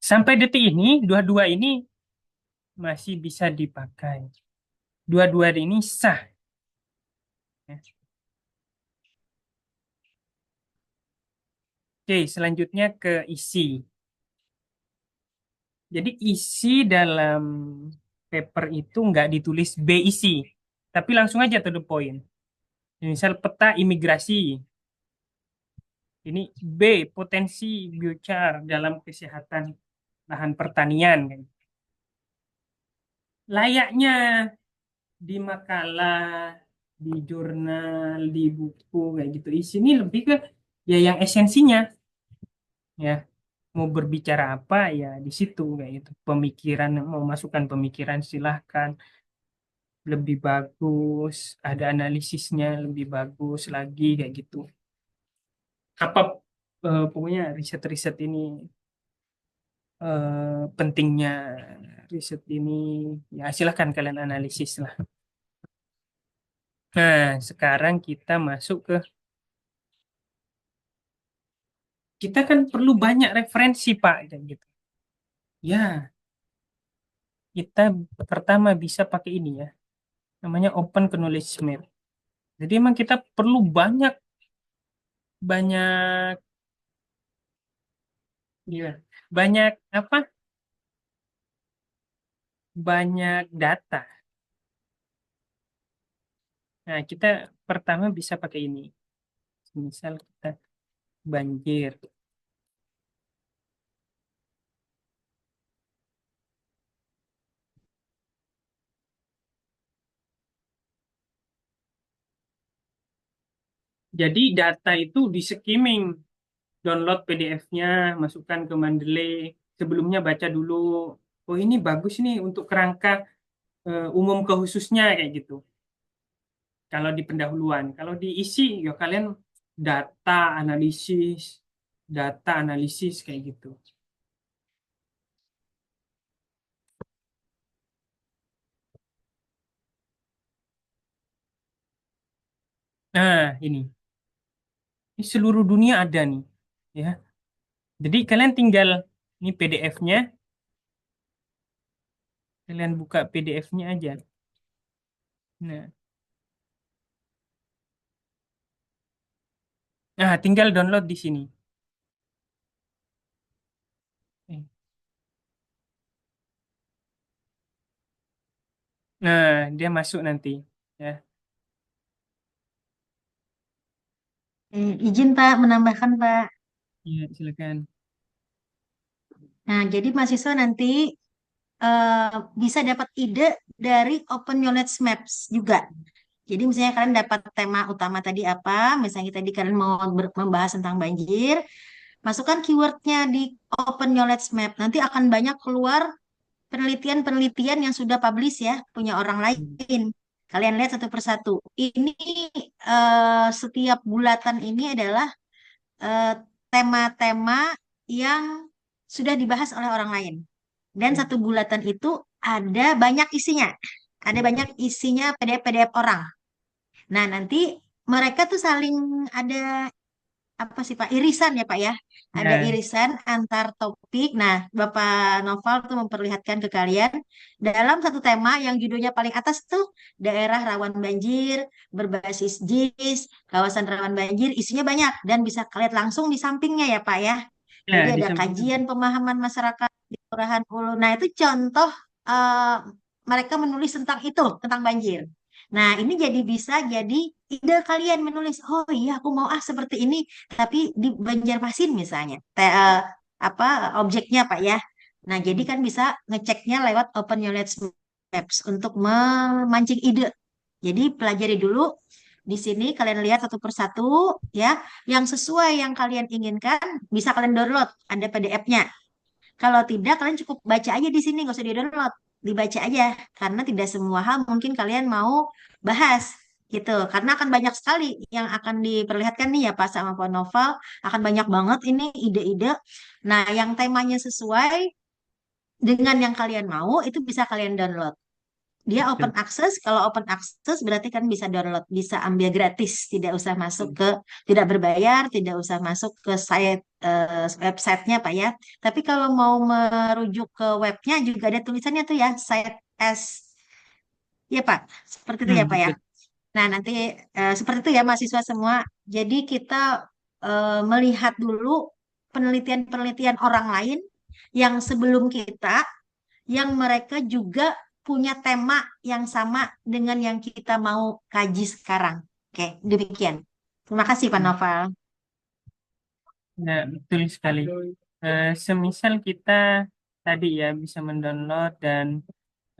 Sampai detik ini, dua-dua ini masih bisa dipakai. Dua-dua ini sah. Ya. Oke, selanjutnya ke isi. Jadi isi dalam paper itu nggak ditulis B isi, tapi langsung aja to the point. Misal peta imigrasi. Ini B, potensi biochar dalam kesehatan lahan pertanian. Layaknya di makalah, di jurnal, di buku kayak gitu. Di sini lebih ke ya yang esensinya ya. Mau berbicara apa ya di situ kayak gitu. Pemikiran mau masukkan pemikiran silahkan lebih bagus, ada analisisnya lebih bagus lagi kayak gitu. Apa pokoknya riset-riset ini pentingnya riset ini ya silahkan kalian analisis lah. Nah, sekarang kita masuk ke kita kan perlu banyak referensi Pak dan gitu. Ya, kita pertama bisa pakai ini ya, namanya Open Knowledge Map. Jadi emang kita perlu banyak banyak ya, banyak apa? Banyak data. Nah, kita pertama bisa pakai ini. Misal kita banjir. Jadi data itu di skimming. download PDF-nya, masukkan ke Mendeley. Sebelumnya baca dulu, oh ini bagus nih untuk kerangka umum ke khususnya kayak gitu. Kalau di pendahuluan, kalau diisi ya kalian data analisis, data analisis kayak gitu. Nah, ini seluruh dunia ada nih, ya. Jadi kalian tinggal ini PDF-nya, kalian buka PDF-nya aja. Nah, tinggal download di sini. Eh, Nah, dia masuk nanti, ya. Izin Pak, menambahkan Pak. Iya, silakan. Nah, jadi mahasiswa nanti eh, bisa dapat ide dari Open Knowledge Maps juga. Jadi misalnya kalian dapat tema utama tadi apa, misalnya tadi kalian mau membahas tentang banjir, masukkan keywordnya di Open Knowledge Map. Nanti akan banyak keluar penelitian-penelitian yang sudah publish ya, punya orang lain. Kalian lihat satu persatu. Ini setiap bulatan ini adalah eh, tema-tema yang sudah dibahas oleh orang lain. Dan satu bulatan itu ada banyak isinya. Ada banyak isinya PDF-PDF orang. Nah, nanti mereka tuh saling ada apa sih Pak? Irisan ya Pak ya. Ada Ya, irisan antar topik. Nah, Bapak Noval tuh memperlihatkan ke kalian dalam satu tema yang judulnya paling atas tuh daerah rawan banjir, berbasis JIS, kawasan rawan banjir, isinya banyak dan bisa kalian langsung di sampingnya ya Pak ya. Jadi ya di ada samping itu. kajian pemahaman masyarakat di Kelurahan Ulu. Nah, itu contoh eh, mereka menulis tentang itu, tentang banjir. Nah, ini jadi bisa jadi ide kalian menulis, oh iya aku mau seperti ini, tapi di Banjarmasin misalnya, apa objeknya Pak ya. Nah, jadi kan bisa ngeceknya lewat Open Knowledge Maps untuk memancing ide. Jadi pelajari dulu di sini kalian lihat satu persatu ya, yang sesuai yang kalian inginkan bisa kalian download, ada PDF-nya. Kalau tidak, kalian cukup baca aja di sini, nggak usah di-download. Dibaca aja, karena tidak semua hal mungkin kalian mau bahas, gitu. Karena akan banyak sekali yang akan diperlihatkan nih ya Pak sama Pak Novel, akan banyak banget ini ide-ide. Nah, yang temanya sesuai dengan yang kalian mau, itu bisa kalian download. Dia open Betul. access, kalau open access berarti kan bisa download, bisa ambil gratis, tidak usah masuk Betul. ke, tidak berbayar, tidak usah masuk ke site websitenya Pak ya. Tapi kalau mau merujuk ke webnya juga ada tulisannya tuh ya, site as, ya Pak, seperti itu ya Pak ya. Betul. Nah nanti seperti itu ya mahasiswa semua. Jadi kita melihat dulu penelitian-penelitian orang lain yang sebelum kita yang mereka juga punya tema yang sama dengan yang kita mau kaji sekarang. Oke, demikian. Terima kasih Pak Novel. Ya, betul sekali. Semisal kita tadi ya bisa mendownload dan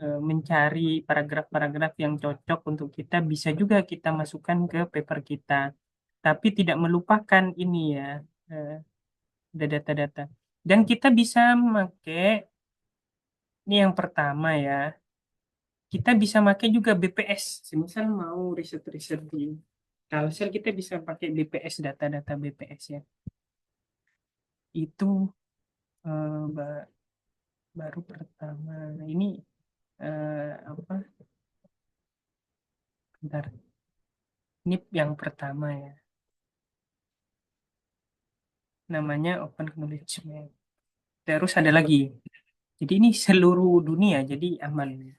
mencari paragraf-paragraf yang cocok untuk kita, bisa juga kita masukkan ke paper kita. Tapi tidak melupakan ini ya, eh, data-data. Dan kita bisa memakai, ini yang pertama ya, kita bisa pakai juga BPS. Semisal mau riset-riset di Kalsel, kita bisa pakai BPS, data-data BPS ya. Itu eh, ba- baru pertama. Nah, ini apa? Bentar. Ini yang pertama ya. Namanya Open Knowledge Map. Terus ada lagi. Jadi ini seluruh dunia, jadi aman.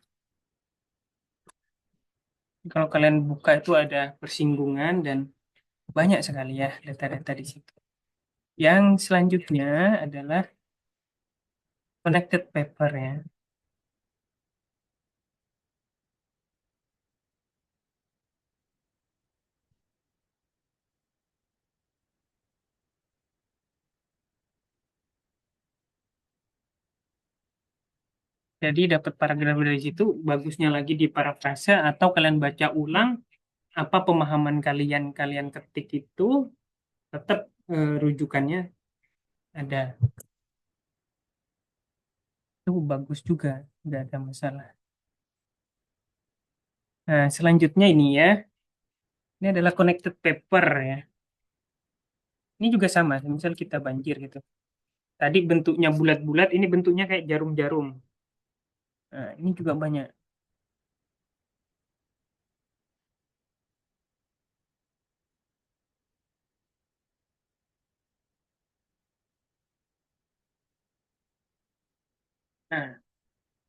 Kalau kalian buka itu ada persinggungan dan banyak sekali ya data-data di situ. Yang selanjutnya adalah connected paper ya. Jadi dapat paragraf dari situ, bagusnya lagi di parafrase atau kalian baca ulang apa pemahaman kalian kalian ketik itu, tetap rujukannya ada. Itu bagus juga, nggak ada masalah. Nah, selanjutnya ini ya, ini adalah connected paper ya. Ini juga sama, misal kita banjir gitu. Tadi bentuknya bulat-bulat, ini bentuknya kayak jarum-jarum. Nah, ini juga banyak. Nah,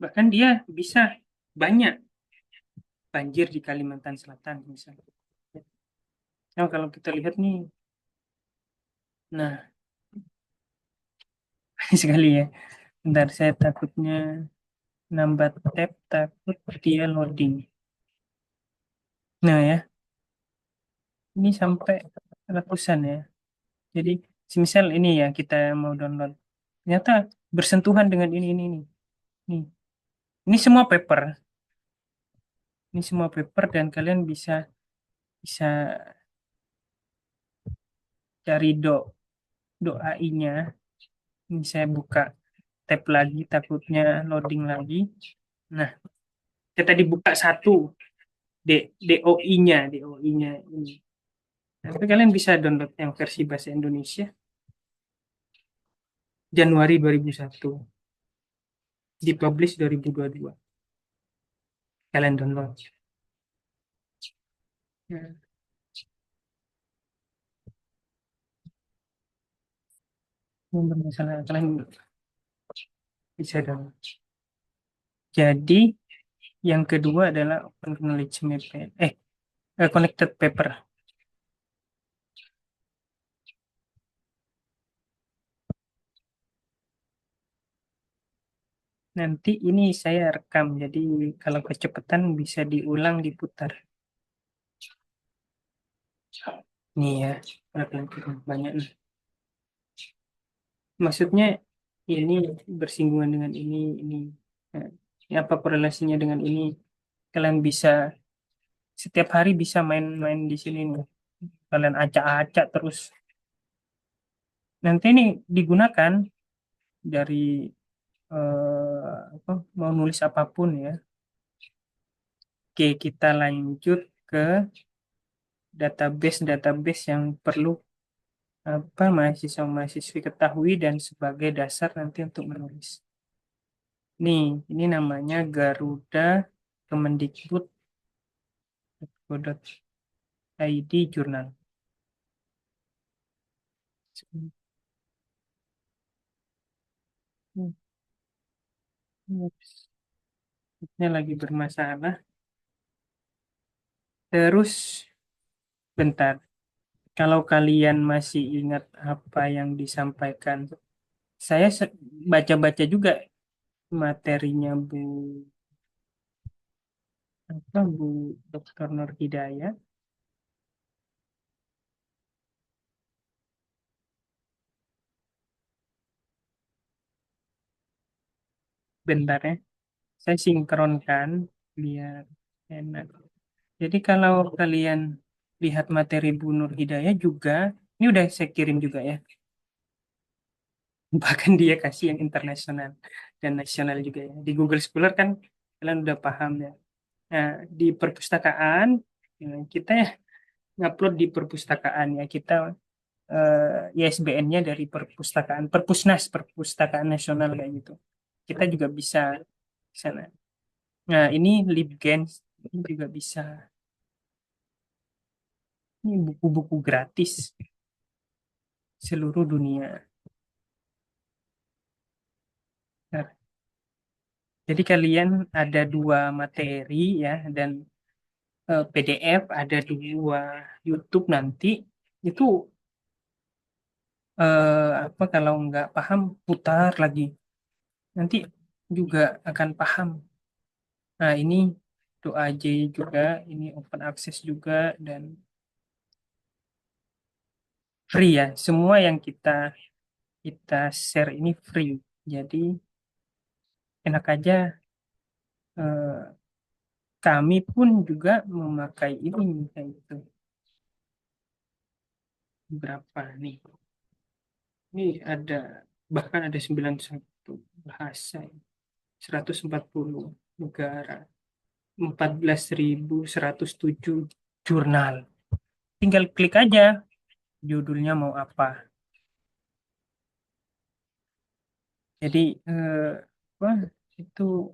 bahkan dia bisa banyak banjir di Kalimantan Selatan misalnya. Nah, kalau kita lihat nih, nah sekali ya. Bentar, saya takutnya nambah tab, takut dia loading. Nah ya, ini sampai ratusan ya. Jadi, semisal ini ya kita mau download. Ternyata bersentuhan dengan ini. Nih, ini semua paper. Ini semua paper dan kalian bisa bisa cari do AI-nya. Ini saya buka tab lagi, takutnya loading lagi. Nah, kita dibuka satu DOI-nya ini. Tapi kalian bisa download yang versi bahasa Indonesia Januari 2001, dipublish 2022. Kalian download. Ya, ini bermasalah. Kalian bisa download. Jadi, yang kedua adalah Open Knowledge Map. Connected Paper. Nanti ini saya rekam, jadi kalau kecepatan bisa diulang, diputar. Nih ya, banyak nih. Maksudnya ini bersinggungan dengan ini. Nah, ini apa korelasinya dengan ini? Kalian bisa setiap hari bisa main-main di sini nih. Kalian acak-acak terus. Nanti ini digunakan dari apa, mau nulis apapun ya. Oke, kita lanjut ke database yang perlu apa mahasiswa-mahasiswi ketahui dan sebagai dasar nanti untuk menulis. Nih, ini namanya Garuda Kemendikbud.go.id Jurnal. Ini lagi bermasalah. Terus, bentar. Kalau kalian masih ingat apa yang disampaikan, saya baca-baca juga materinya Bu Dr. Nur Hidayah. Bentar ya, saya sinkronkan biar enak. Jadi kalau kalian lihat materi Bu Nur Hidayah juga, ini udah saya kirim juga ya. Bahkan dia kasih yang internasional dan nasional juga ya. Di Google Scholar kan kalian udah paham ya. Nah, di perpustakaan kita ya ngupload di perpustakaan ya, kita ISBN-nya dari perpustakaan Perpusnas, Perpustakaan Nasional kayak gitu. Kita juga bisa ke sana. Nah, ini LibGens ini juga bisa. Ini buku-buku gratis seluruh dunia. Nah, jadi kalian ada dua materi ya, dan PDF, ada dua YouTube nanti. Itu apa, kalau nggak paham putar lagi. Nanti juga akan paham. Nah, ini doa J juga, ini open access juga, dan free ya. Semua yang kita kita share ini free. Jadi enak aja, eh, kami pun juga memakai ini kayak gitu. Berapa nih? Ini bahkan ada 91 bahasa, 140 negara, 14.107 jurnal. Tinggal klik aja judulnya mau apa. Jadi apa, itu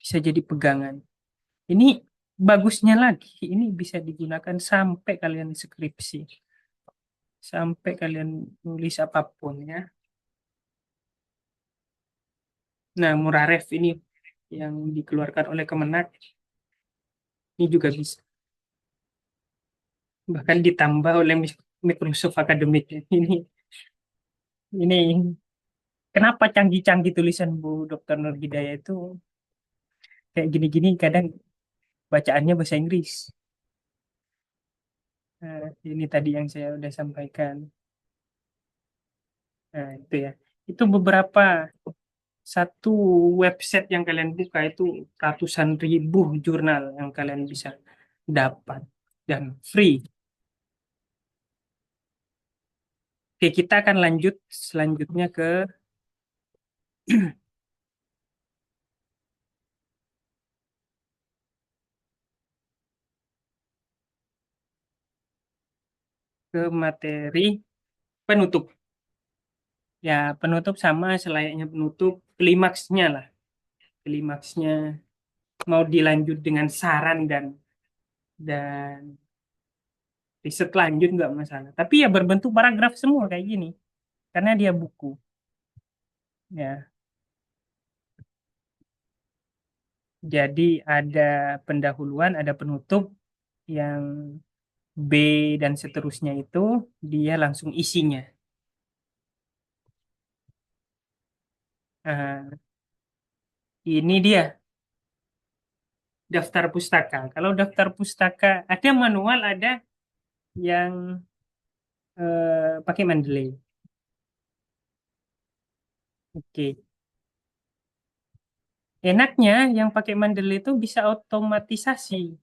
bisa jadi pegangan. Ini bagusnya lagi, ini bisa digunakan sampai kalian skripsi, sampai kalian nulis apapun ya. Nah, Muraref ini yang dikeluarkan oleh Kemenak ini juga bisa. Bahkan ditambah oleh Microsoft Academic. Ini kenapa canggih-canggih tulisan Bu Dr. Nur Hidayah itu kayak gini-gini kadang bacaannya bahasa Inggris. Nah, ini tadi yang saya udah sampaikan. Nah, itu ya. Itu beberapa satu website yang kalian buka itu ratusan ribu jurnal yang kalian bisa dapat dan free. Oke, kita akan lanjut selanjutnya ke materi penutup. Ya, penutup sama selayaknya penutup, klimaksnya lah. Klimaksnya mau dilanjut dengan saran dan riset lanjut nggak masalah. Tapi ya berbentuk paragraf semua kayak gini. Karena dia buku. Ya, jadi ada pendahuluan, ada penutup yang B dan seterusnya itu dia langsung isinya. Nah, ini dia daftar pustaka. Kalau daftar pustaka ada manual, ada yang pakai Mendeley. Oke. Enaknya yang pakai Mendeley itu bisa otomatisasi.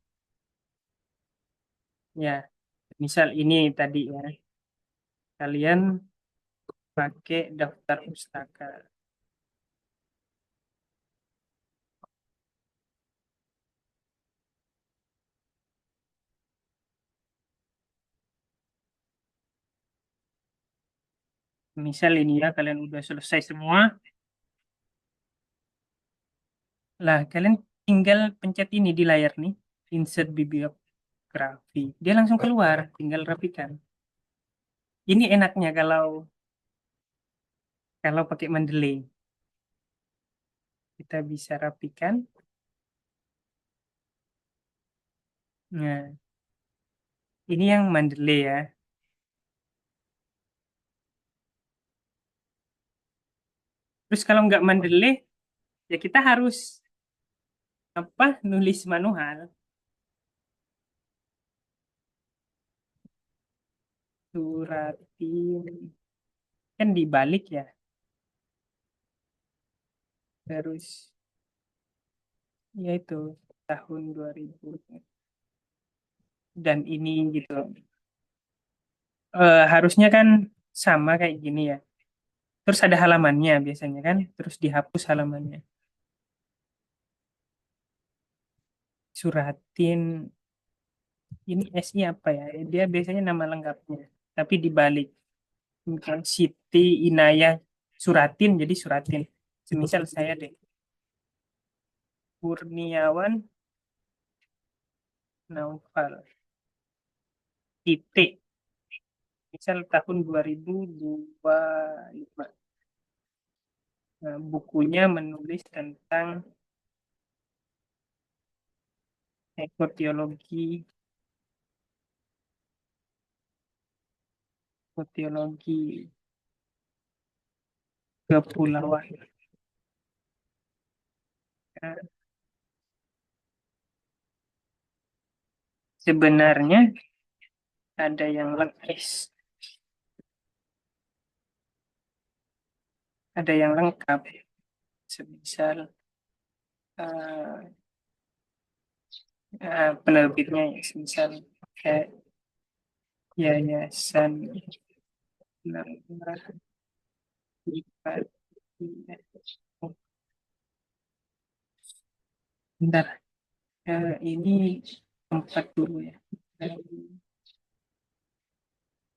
Ya, misal ini tadi ya, kalian pakai daftar pustaka. Misal ini ya, kalian udah selesai semua. Lah, kalian tinggal pencet ini di layar nih, insert bibliografi. Dia langsung keluar, tinggal rapikan. Ini enaknya kalau kalau pakai Mendeley. Kita bisa rapikan. Nah, ini yang Mendeley ya. Terus kalau nggak Mendeley, ya kita harus apa? Nulis manual. Suratin. Kan dibalik ya. Terus ya itu tahun 2000. Dan ini gitu. Harusnya kan sama kayak gini ya. Terus ada halamannya biasanya kan. Terus dihapus halamannya. Suratin. Ini SI apa ya? Dia biasanya nama lengkapnya. Tapi dibalik. Misal Siti Inayah Suratin jadi Suratin. Semisal saya deh. Kurniawan Naufal. Titik. Misal tahun 2025. Nah, bukunya menulis tentang ekoteologi, ekoteologi kepulauan. Nah, sebenarnya ada yang ada yang lengkap. Semisal eh, penerbitnya, semisal kayak yayasan Bentar, bentar. Ini tempat dulu ya. Eh,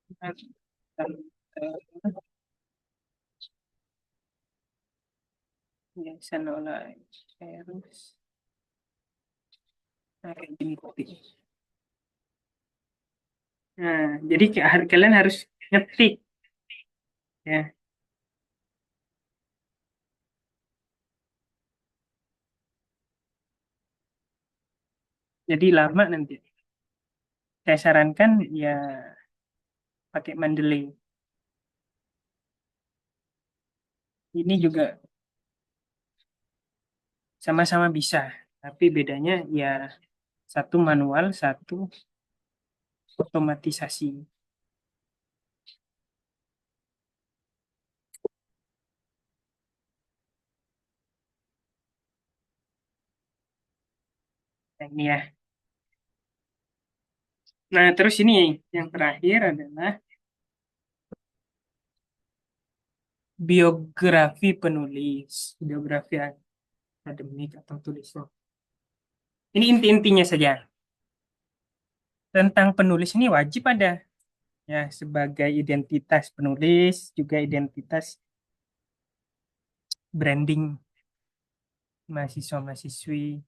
bentar, bentar. Biasa nolak harus kayak gini kopi. Nah, jadi kalian harus ngetik ya. Jadi lama nanti. Saya sarankan ya pakai Mendeley. Ini juga sama-sama bisa, tapi bedanya ya satu manual, satu otomatisasi. Nah, ini ya. Nah, terus ini yang terakhir adalah biografi penulis, biografi akademik atau tulisan. Ini inti-intinya saja. Tentang penulis ini wajib ada ya sebagai identitas penulis, juga identitas branding mahasiswa-mahasiswi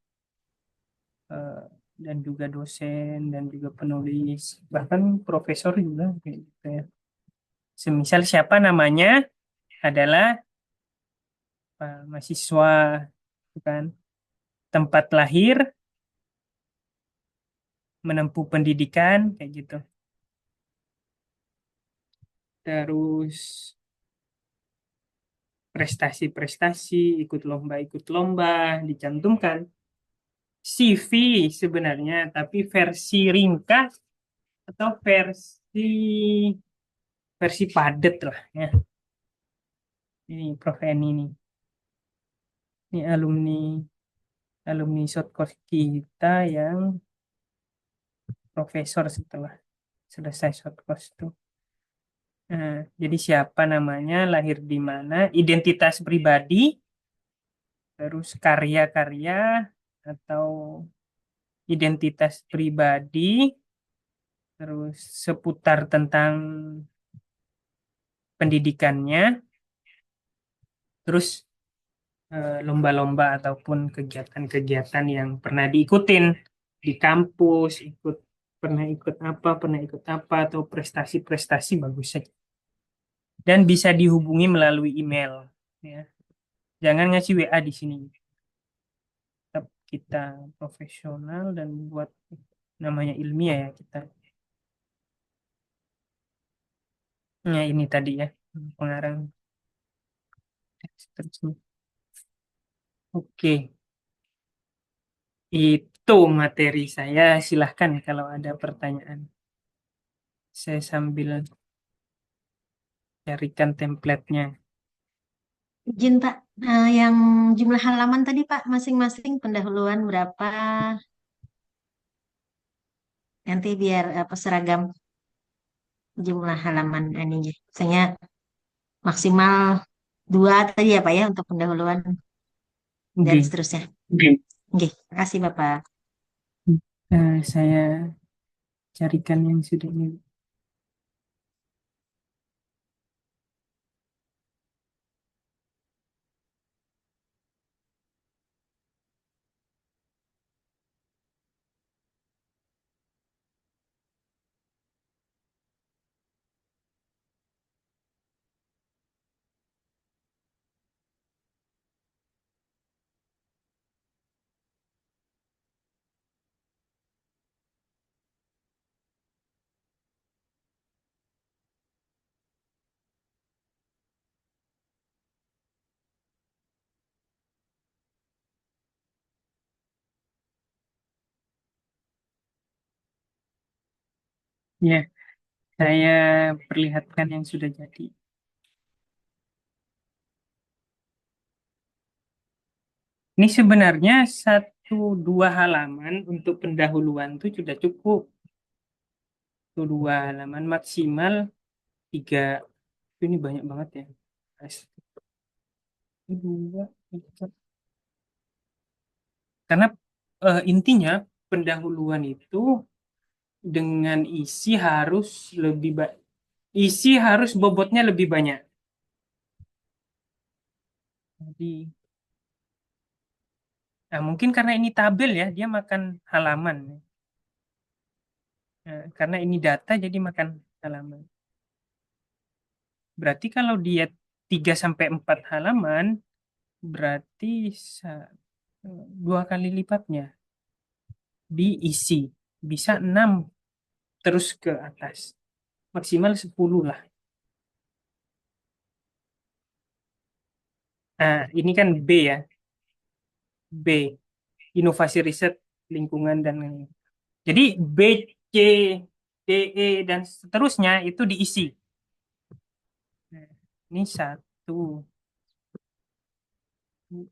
eh, dan juga dosen dan juga penulis, bahkan profesor juga kayak gitu ya. Semisal siapa namanya adalah mahasiswa, bukan tempat lahir, menempuh pendidikan kayak gitu. Terus prestasi-prestasi, ikut lomba dicantumkan. CV sebenarnya, tapi versi ringkas atau versi padat lah ya. Ini Prof Eni nih. Ini alumni short course kita yang profesor setelah selesai short course itu. Nah, jadi siapa namanya, lahir di mana, identitas pribadi, terus karya-karya atau identitas pribadi, terus seputar tentang pendidikannya, terus lomba-lomba ataupun kegiatan-kegiatan yang pernah diikutin di kampus, pernah ikut apa, atau prestasi-prestasi bagus saja. Dan bisa dihubungi melalui email, ya. Jangan ngasih WA di sini. Tetap kita profesional dan buat namanya ilmiah ya kita. Nah, ini tadi ya pengarang. Oke, itu materi saya. Silahkan kalau ada pertanyaan. Saya sambil carikan templatenya. Izin Pak, yang jumlah halaman tadi Pak, masing-masing pendahuluan berapa? Nanti biar apa seragam jumlah halaman ininya. Misalnya maksimal 2 tadi ya Pak ya untuk pendahuluan dan Oke. seterusnya. Oke, makasih Bapak. Saya carikan yang sudah ini. Ya, saya perlihatkan yang sudah jadi. Ini sebenarnya 1-2 halaman untuk pendahuluan itu sudah cukup. 1-2 halaman maksimal 3. Ini banyak banget ya. Dua, tiga. Karena intinya pendahuluan itu dengan isi harus bobotnya lebih banyak. Jadi, nah, mungkin karena ini tabel ya, dia makan halaman. Karena ini data, jadi makan halaman. Berarti kalau dia 3 sampai 4 halaman, berarti dua kali lipatnya diisi. Bisa 6 terus ke atas. Maksimal 10 lah. Nah, ini kan B ya. B, inovasi riset lingkungan dan lain-lain. Jadi B, C, D, E, dan seterusnya itu diisi. Nah, ini 1, 2,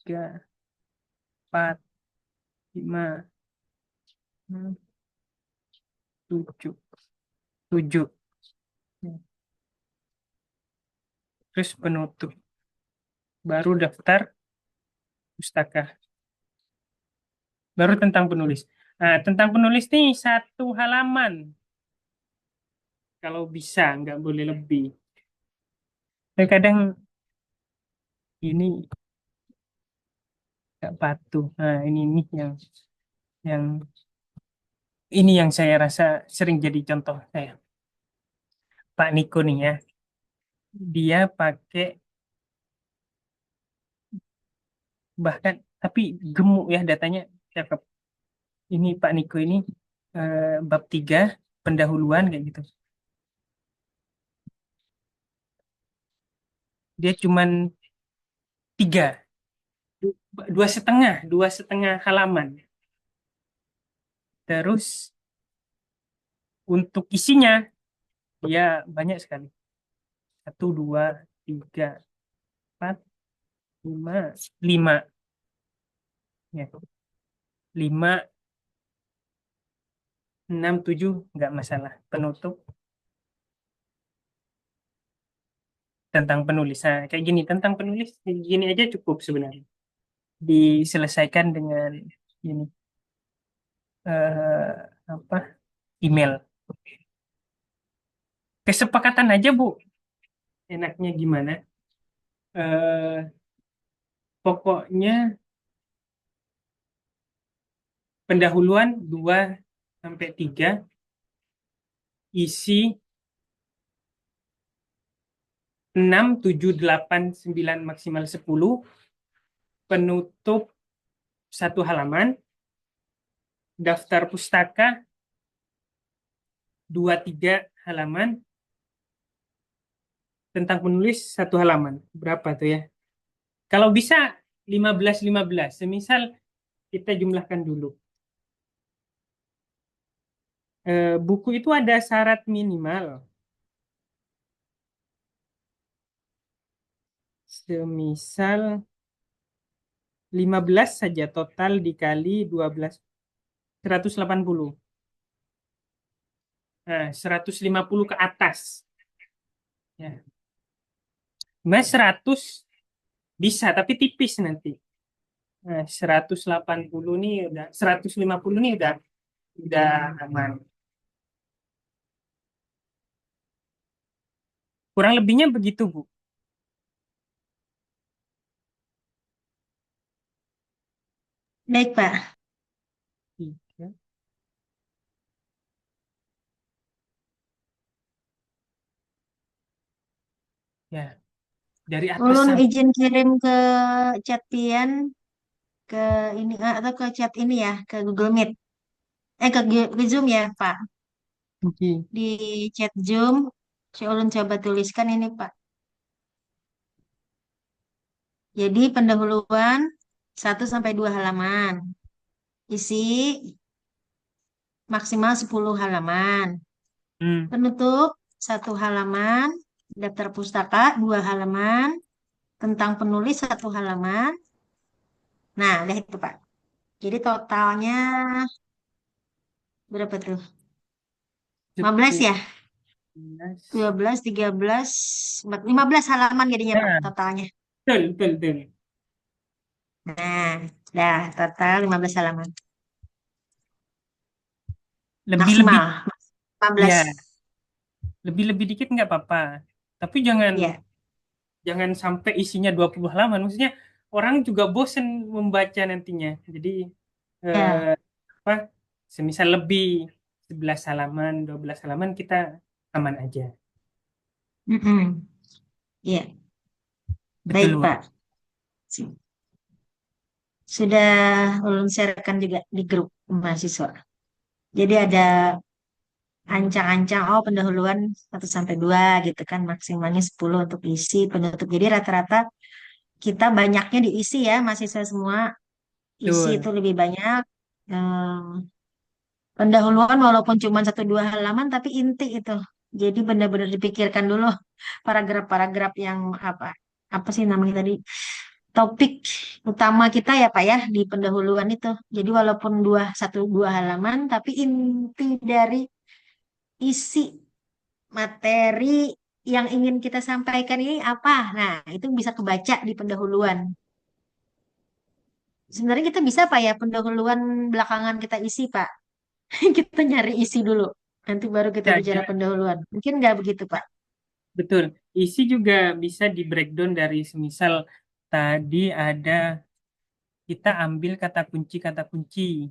3, 4, 5, 6, 7. 7. Terus penutup. Baru daftar pustaka. Baru tentang penulis. Nah, tentang penulis nih 1 halaman. Kalau bisa, nggak boleh lebih. Terkadang ini nggak patuh. Nah, ini yang ini yang saya rasa sering jadi contoh saya. Pak Niko nih ya. Dia pakai bahkan tapi gemuk ya datanya cakep. Ini Pak Niko ini bab 3 pendahuluan kayak gitu. Dia cuman 3, 2,5 halaman. Terus untuk isinya dia banyak sekali. 1, 2, 3, 4, 5, 5 ya. 5, 6, 7 nggak masalah. Penutup tentang penulis. Nah, kayak gini tentang penulis gini aja cukup sebenarnya. Diselesaikan dengan ini apa email. Kesepakatan aja Bu. Enaknya gimana? Eh, Pokoknya pendahuluan 2 sampai 3, isi 6, 7, 8, 9, maksimal 10, penutup 1 halaman, daftar pustaka 2, 3 halaman, tentang penulis 1 halaman. Berapa tuh ya? Kalau bisa 15, 15. Semisal kita jumlahkan dulu. Buku itu ada syarat minimal. Semisal 15 saja total dikali 12, 180. Nah, 150 ke atas. Ya. Mas 100 bisa, tapi tipis nanti. Nah, 180 nih udah, 150 nih udah aman. Kurang lebihnya begitu, Bu. Baik, Pak. 3, ya, dari atas Ulun sampai izin kirim ke chat Pian ke ini atau ke chat ini ya, ke Google Meet. Ke Zoom ya, Pak. Di chat Zoom, si Ulun coba tuliskan ini, Pak. Jadi pendahuluan 1 sampai 2 halaman. Isi maksimal 10 halaman. Hmm. Penutup 1 halaman. Daftar pustaka 2 halaman. Tentang penulis 1 halaman. Nah, udah itu, Pak. Jadi totalnya berapa tuh? 15 10, ya? 12, 13, 15 halaman jadinya Pak Nah, totalnya. betul, betul, betul. Nah, dah total 15 halaman. Lebih-lebih, Maksimal 15. ya, lebih-lebih dikit nggak apa-apa. Tapi jangan Ya. jangan sampai isinya 20 halaman. Maksudnya orang juga bosen membaca nantinya. Jadi Ya. eh, apa? Semisal lebih 11 halaman, 12 halaman kita aman aja. Mm-mm. Ya, Betul, baik Wak. Pak. Sudah ulun sharekan juga di grup mahasiswa. Jadi ada ancang-ancang, oh pendahuluan 1 sampai 2 gitu kan, maksimalnya 10 untuk isi penutup. Jadi rata-rata kita banyaknya diisi ya, mahasiswa semua isi itu Betul. lebih banyak. Pendahuluan walaupun cuma 1 2 halaman tapi inti itu. Jadi benar-benar dipikirkan dulu paragraf-paragraf yang apa sih namanya tadi, topik utama kita ya Pak ya di pendahuluan itu. Jadi walaupun 1 2 halaman tapi inti dari isi materi yang ingin kita sampaikan ini apa. Nah, itu bisa kebaca di pendahuluan. Sebenarnya kita bisa Pak ya pendahuluan belakangan kita isi Pak. Kita nyari isi dulu. Nanti baru kita Ya, bicara pendahuluan. Mungkin nggak begitu, Pak. betul. Isi juga bisa di breakdown dari semisal tadi ada kita ambil kata kunci.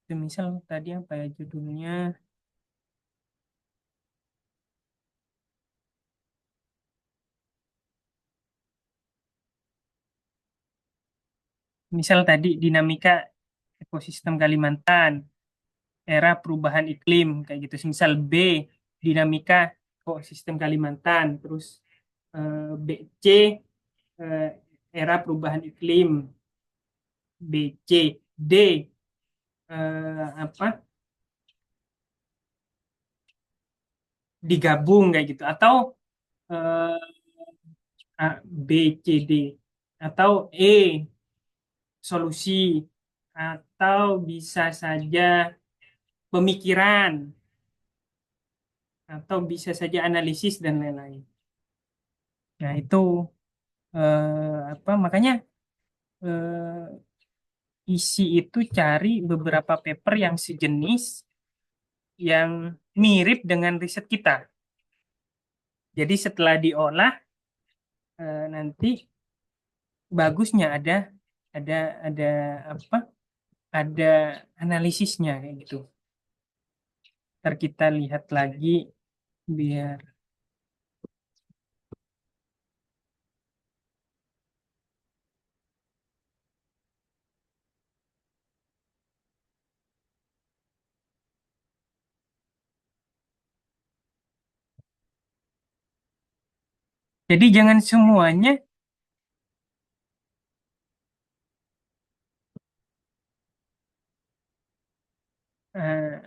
Semisal tadi apa ya judulnya? Misal tadi dinamika ekosistem Kalimantan, era perubahan iklim kayak gitu. Misal B, dinamika ekosistem Kalimantan, terus B, C, eh, era perubahan iklim, B, C, D, apa digabung kayak gitu, atau eh, B, C, D, atau E, solusi, atau bisa saja pemikiran, atau bisa saja analisis dan lain-lain. Nah, itu apa makanya isi itu cari beberapa paper yang sejenis yang mirip dengan riset kita. Jadi setelah diolah nanti bagusnya ada ada apa? Ada analisisnya kayak gitu. Ntar kita lihat lagi biar. Jadi jangan semuanya eh,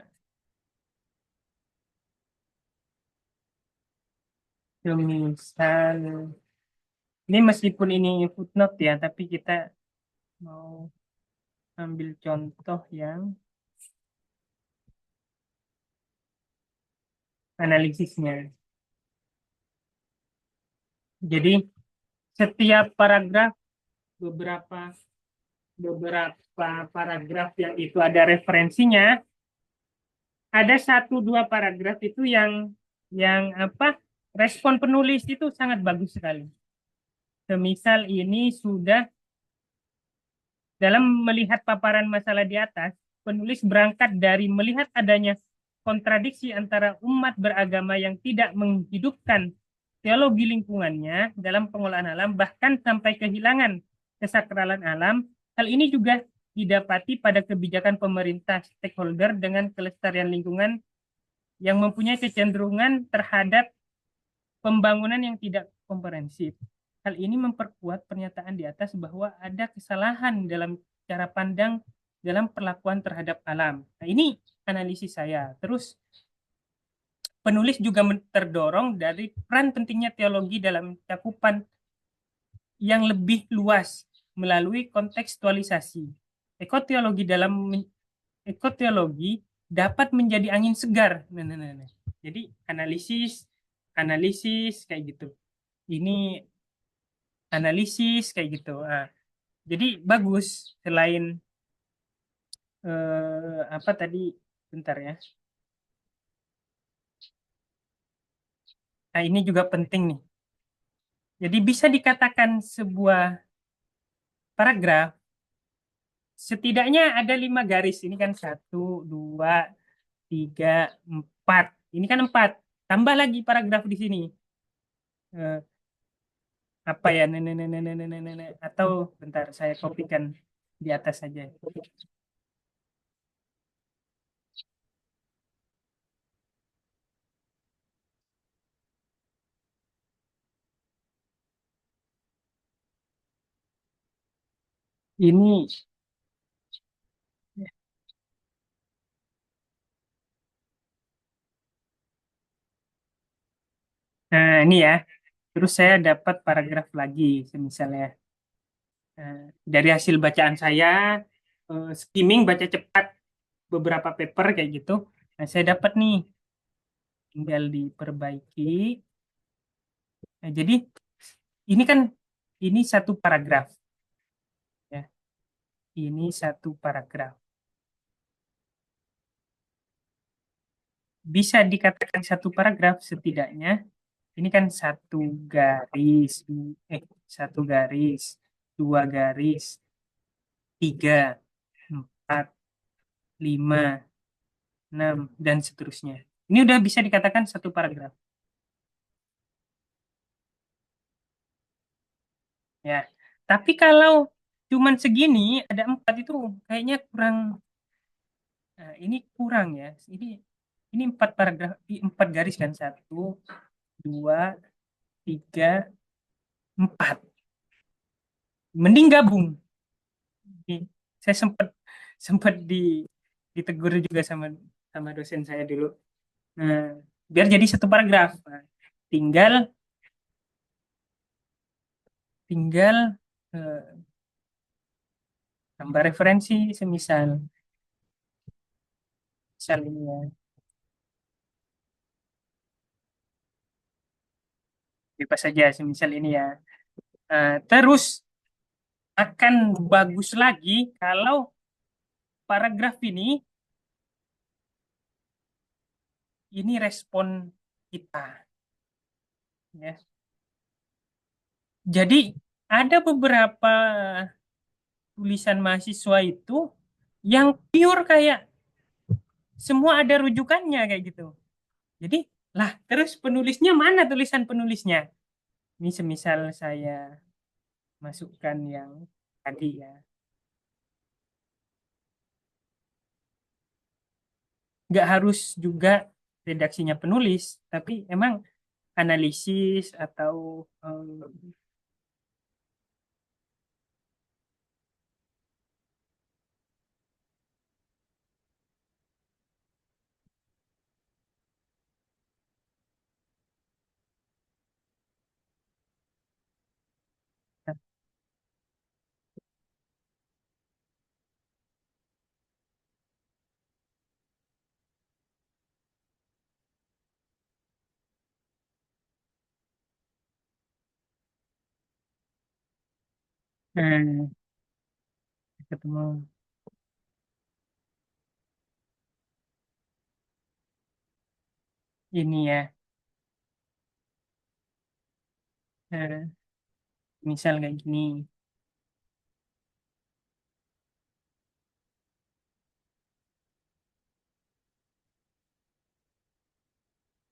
semisal ini meskipun ini footnote ya, tapi kita mau ambil contoh yang analisisnya. Jadi setiap paragraf beberapa beberapa paragraf yang itu ada referensinya, ada 1 2 paragraf itu yang apa respon penulis itu sangat bagus sekali. Semisal ini sudah dalam melihat paparan masalah di atas, penulis berangkat dari melihat adanya kontradiksi antara umat beragama yang tidak menghidupkan teologi lingkungannya dalam pengolahan alam, bahkan sampai kehilangan kesakralan alam. Hal ini juga didapati pada kebijakan pemerintah stakeholder dengan kelestarian lingkungan yang mempunyai kecenderungan terhadap pembangunan yang tidak komprehensif. Hal ini memperkuat pernyataan di atas bahwa ada kesalahan dalam cara pandang dalam perlakuan terhadap alam. Nah, ini analisis saya. Terus penulis juga terdorong dari peran pentingnya teologi dalam cakupan yang lebih luas melalui kontekstualisasi. Ekoteologi dapat menjadi angin segar. Nah. Jadi analisis, analisis kayak gitu. Ini analisis kayak gitu. Nah, jadi bagus selain apa tadi? Bentar ya. Nah, ini juga penting nih. Jadi bisa dikatakan sebuah paragraf setidaknya ada 5 garis. Ini kan 1, 2, 3, 4. Ini kan 4. Tambah lagi paragraf di sini. Eh, apa ya? Atau bentar, saya kopikan di atas saja. Ini, nah ini ya. Terus saya dapat paragraf lagi, misalnya dari hasil bacaan saya, skimming baca cepat beberapa paper kayak gitu. Nah, saya dapat nih, tinggal diperbaiki. Nah, jadi ini kan ini satu paragraf ya. Ini satu paragraf. Bisa dikatakan satu paragraf setidaknya. Ini kan garis, eh satu garis, 2 garis, 3, 4, 5, 6 dan seterusnya. Ini udah bisa dikatakan satu paragraf ya. Tapi kalau cuman segini ada 4 itu kayaknya kurang. Nah, ini kurang ya. Ini 4 paragraf, 4 garis kan, 1, 2, 3, 4. Mending gabung. Saya sempat sempat ditegur juga sama sama dosen saya dulu. Nah, biar jadi satu paragraf. Nah, tinggal tinggal eh, tambah referensi semisal misal ini ya. Bebas saja semisal ini ya. Terus akan bagus lagi kalau paragraf ini respon kita ya. Jadi ada beberapa tulisan mahasiswa itu yang pure kayak semua ada rujukannya kayak gitu. Jadi lah terus penulisnya mana tulisan penulisnya? Ini semisal saya masukkan yang tadi ya. Nggak harus juga redaksinya penulis, tapi emang analisis atau eh, ketemu ini ya. Eh, Misal kayak gini.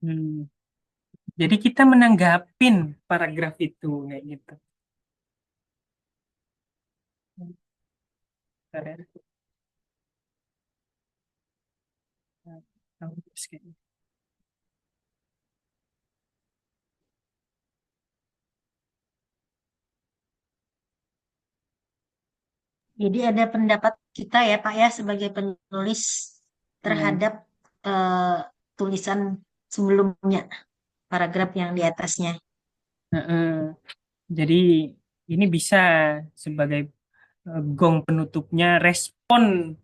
Hmm. Jadi kita menanggapin paragraf itu kayak gitu. Bentar ya. Hapus kayaknya. Jadi ada pendapat kita ya Pak ya sebagai penulis Hmm. terhadap eh, tulisan sebelumnya, paragraf yang di atasnya. Heeh. Jadi ini bisa sebagai gong penutupnya respon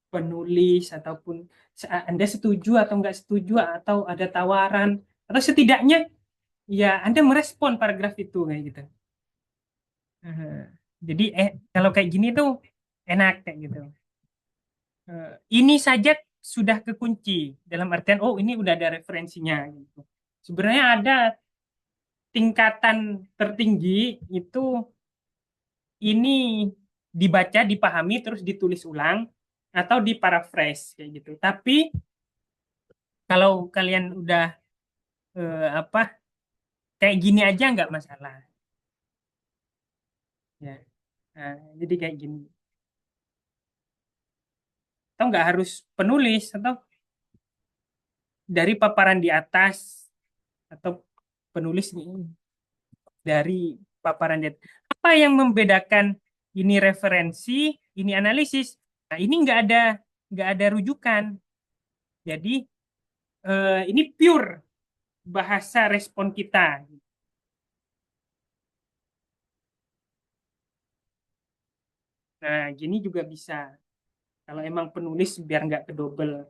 penulis ataupun Anda setuju atau nggak setuju atau ada tawaran atau setidaknya ya Anda merespon paragraf itu kayak gitu. Eh, Jadi kalau kayak gini tuh enak kayak gitu. Ini saja sudah kekunci dalam artian oh ini udah ada referensinya gitu. Sebenarnya ada tingkatan tertinggi itu ini dibaca, dipahami, terus ditulis ulang atau diparaphrase kayak gitu. Tapi kalau kalian udah apa kayak gini aja nggak masalah ya. Nah, jadi kayak gini. Atau nggak harus penulis atau dari paparan di atas atau penulis nih dari paparan di atas. Apa yang membedakan ini referensi, ini analisis? Nah, ini nggak ada rujukan. Jadi ini pure bahasa respon kita. Nah, gini juga bisa. Kalau emang penulis biar nggak kedobel.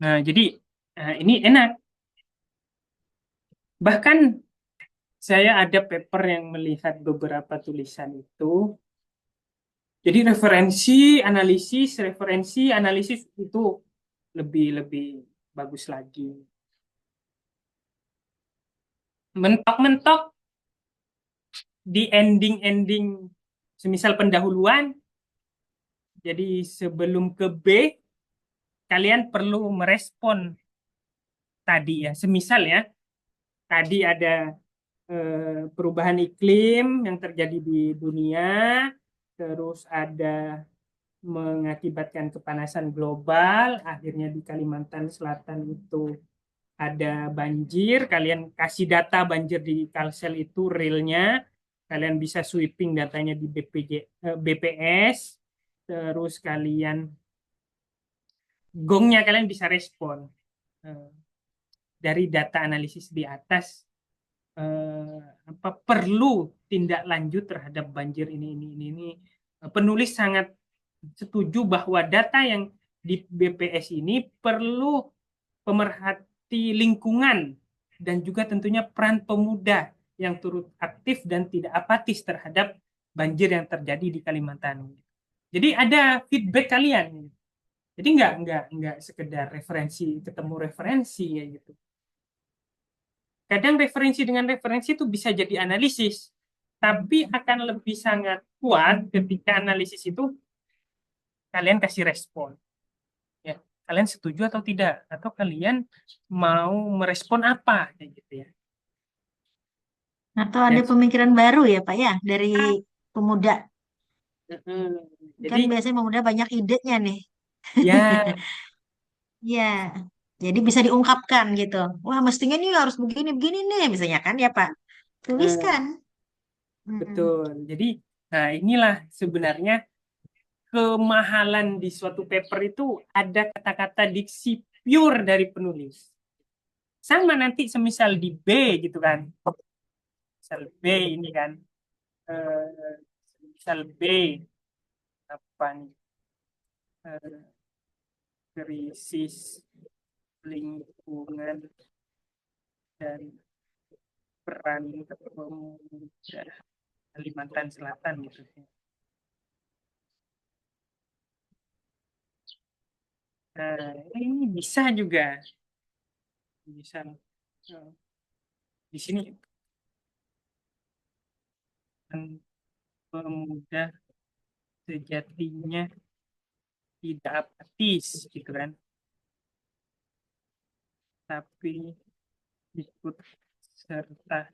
Nah, jadi ini enak. Bahkan saya ada paper yang melihat beberapa tulisan itu. Jadi referensi, analisis itu lebih lebih bagus lagi. Mentok-mentok di ending-ending, semisal pendahuluan. Jadi sebelum ke B, kalian perlu merespon tadi ya. Semisal ya, tadi ada perubahan iklim yang terjadi di dunia, terus ada mengakibatkan kepanasan global, akhirnya di Kalimantan Selatan itu ada banjir, kalian kasih data banjir di Kalsel itu realnya, kalian bisa sweeping datanya di BPS, terus kalian gongnya kalian bisa respon dari data analisis di atas apa perlu tindak lanjut terhadap banjir ini. Penulis sangat setuju bahwa data yang di BPS ini perlu pemerhati lingkungan dan juga tentunya peran pemuda yang turut aktif dan tidak apatis terhadap banjir yang terjadi di Kalimantan. Jadi ada feedback kalian. Jadi nggak sekedar referensi ketemu referensi ya gitu. Kadang referensi dengan referensi itu bisa jadi analisis, tapi akan lebih sangat kuat ketika analisis itu kalian kasih respon. Ya, kalian setuju atau tidak, atau kalian mau merespon apa, kayak gitu ya. Atau ada Dan pemikiran baru ya Pak ya dari pemuda. Kan jadi biasanya pemuda banyak idenya nih. ya Ya, jadi bisa diungkapkan gitu. Wah, mestinya nih harus begini-begini nih, misalnya kan ya Pak. eh, Tuliskan. Mm-mm. betul. Jadi, nah inilah sebenarnya kemahalan di suatu paper itu ada kata-kata diksi pure dari penulis. Sama nanti semisal di B gitu kan. Misal B ini kan misal B apa nih krisis lingkungan dan peran pemuda Kalimantan Selatan gitu. Nah, ini bisa juga bisa di sini pemuda sejatinya tidak apatis gitu kan, tapi ikut serta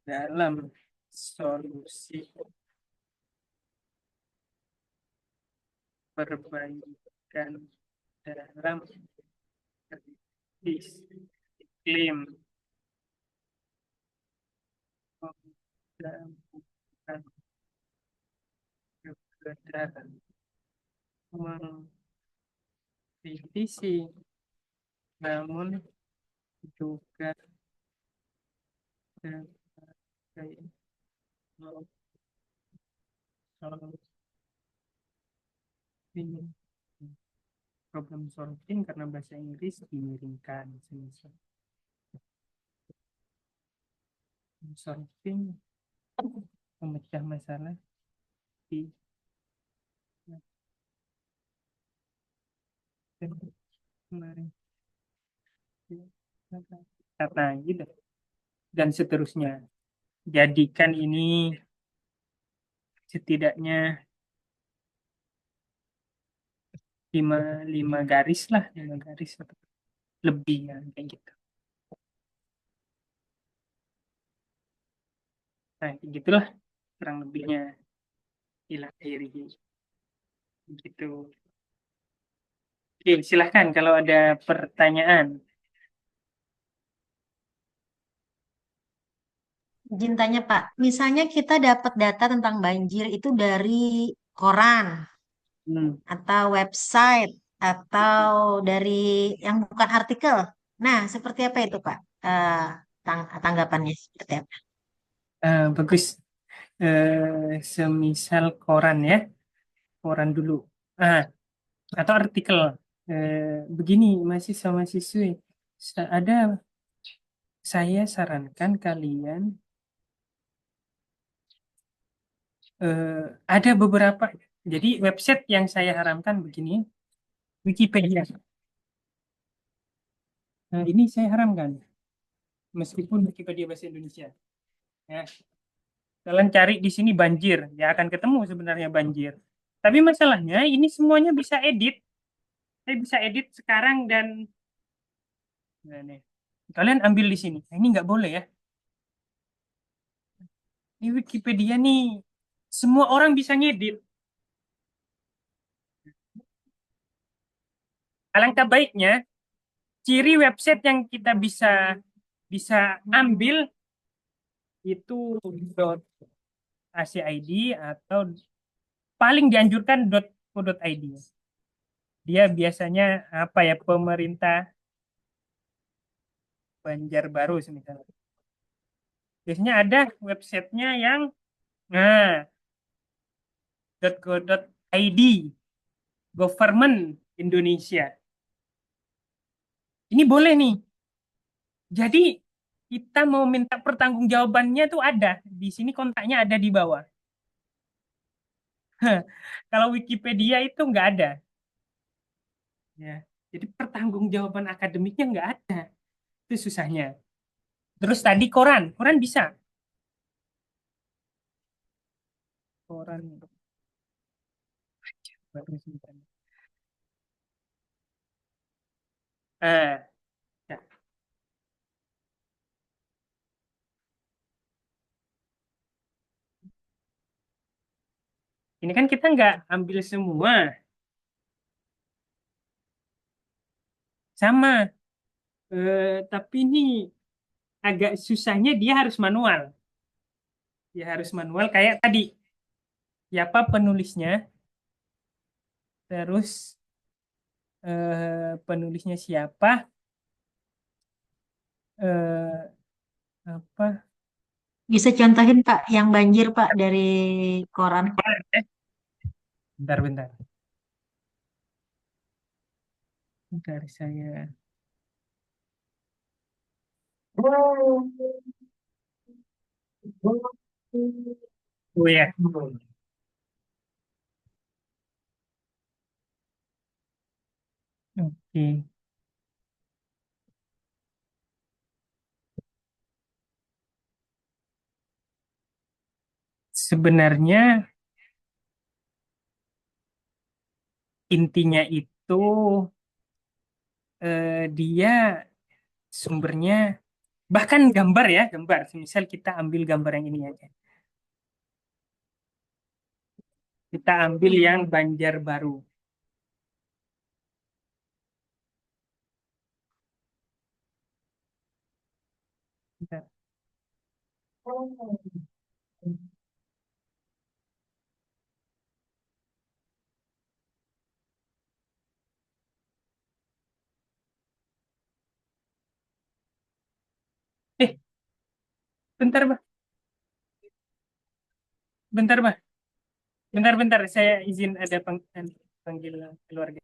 dalam solusi perbaikan dalam krisis iklim dan bukan sekedar mengkritisi namun juga sebagai solving, problem solving karena bahasa Inggris dimiringkan, semisal solving memecah masalah di kemarin, kata gitu dan seterusnya. Jadikan ini setidaknya lima lima garis lah, 5 garis atau lebih ya, kayak gitu. Nah, gitulah kurang lebihnya ilah akhiri gitu. Oke, silahkan kalau ada pertanyaan. Izin tanya Pak, misalnya kita dapat data tentang banjir itu dari koran Hmm. atau website atau dari yang bukan artikel. Nah, seperti apa itu Pak? Tanggapannya seperti apa? Bagus. Semisal koran ya, koran dulu. Ah, atau artikel. Begini, mahasiswa-mahasiswi, ada saya sarankan kalian ada beberapa. Jadi website yang saya haramkan begini, Wikipedia. Nah, ini saya haramkan, meskipun Wikipedia bahasa Indonesia. Ya, kalian cari di sini banjir, ya akan ketemu sebenarnya banjir. Tapi masalahnya ini semuanya bisa edit. Saya bisa edit sekarang dan nah, nih. Kalian ambil di sini. Nah, ini nggak boleh ya. Ini Wikipedia nih, semua orang bisa ngedit. Alangkah baiknya, ciri website yang kita bisa bisa ambil itu .acid atau paling dianjurkan .co.id. Dia biasanya apa ya, pemerintah Banjarbaru misalnya. Biasanya ada websitenya yang nah .co.id Government Indonesia. Ini boleh nih. Jadi kita mau minta pertanggungjawabannya tuh ada di sini, kontaknya ada di bawah. Kalau Wikipedia itu nggak ada, ya. Jadi pertanggungjawaban akademiknya nggak ada, itu susahnya. Terus tadi koran, koran bisa. Koran baru sebentar. Ah, ya. Ini kan kita nggak ambil semua, sama. Tapi ini agak susahnya, dia harus manual. Dia harus manual kayak tadi. Siapa penulisnya, terus penulisnya siapa, eh, apa? Bisa contohin Pak yang banjir Pak dari koran. Eh, bentar. Bentar saya. Oh ya. Oke. Sebenarnya intinya itu dia sumbernya bahkan gambar ya, gambar. Misal kita ambil gambar yang ini aja. Kita ambil yang Banjarbaru. Bentar. Eh, bentar, Bang. bentar, Mbak. Bentar, saya izin ada panggil keluarga.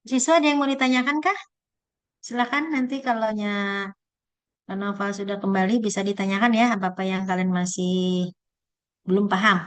Siswa ada yang mau ditanyakan kah? Silakan nanti kalau Nova sudah kembali bisa ditanyakan ya apa-apa yang kalian masih belum paham.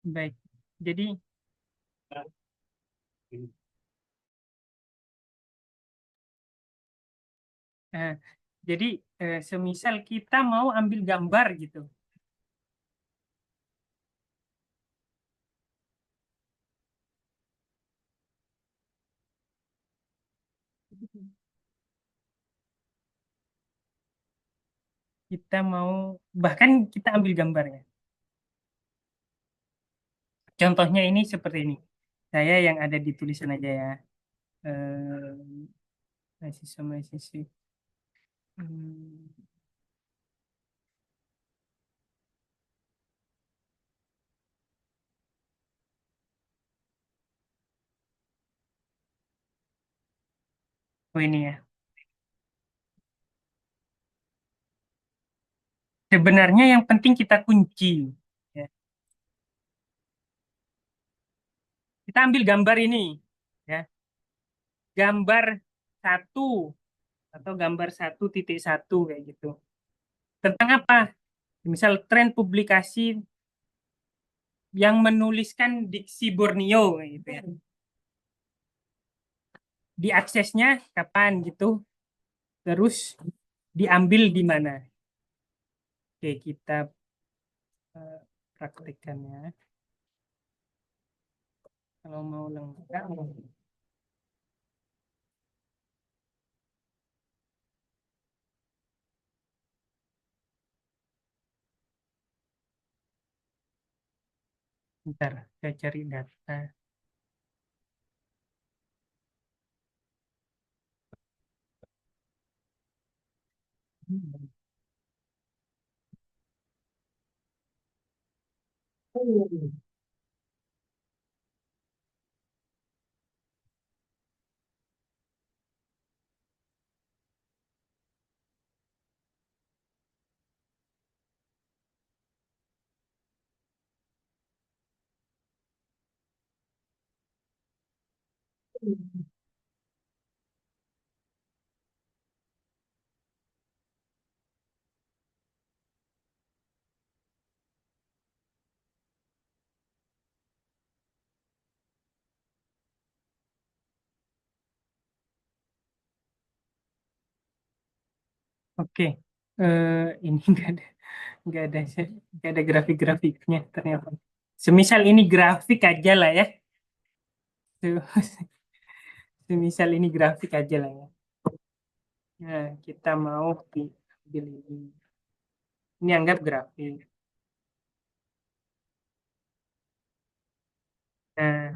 Baik. Jadi, eh, jadi semisal kita mau ambil gambar gitu, kita mau bahkan kita ambil gambarnya. Contohnya ini seperti ini. Saya yang ada di tulisan aja ya. Mahasiswa-mahasiswi. Hmm, oh ini ya. Sebenarnya yang penting kita kunci. Ya. Kita ambil gambar ini. Ya. Gambar satu atau gambar 1.1 kayak gitu. Tentang apa? Misal tren publikasi yang menuliskan diksi Borneo kayak gitu ya. Diaksesnya kapan gitu. Terus diambil di mana. Oke, kita praktekkan ya. Kalau mau lengkap, bentar, saya cari data. Oke, ini nggak ada grafik-grafiknya ternyata. Semisal ini grafik aja lah ya. Semisal ini grafik aja lah ya. Nah, kita mau pilih ini. Ini anggap grafik. Nah,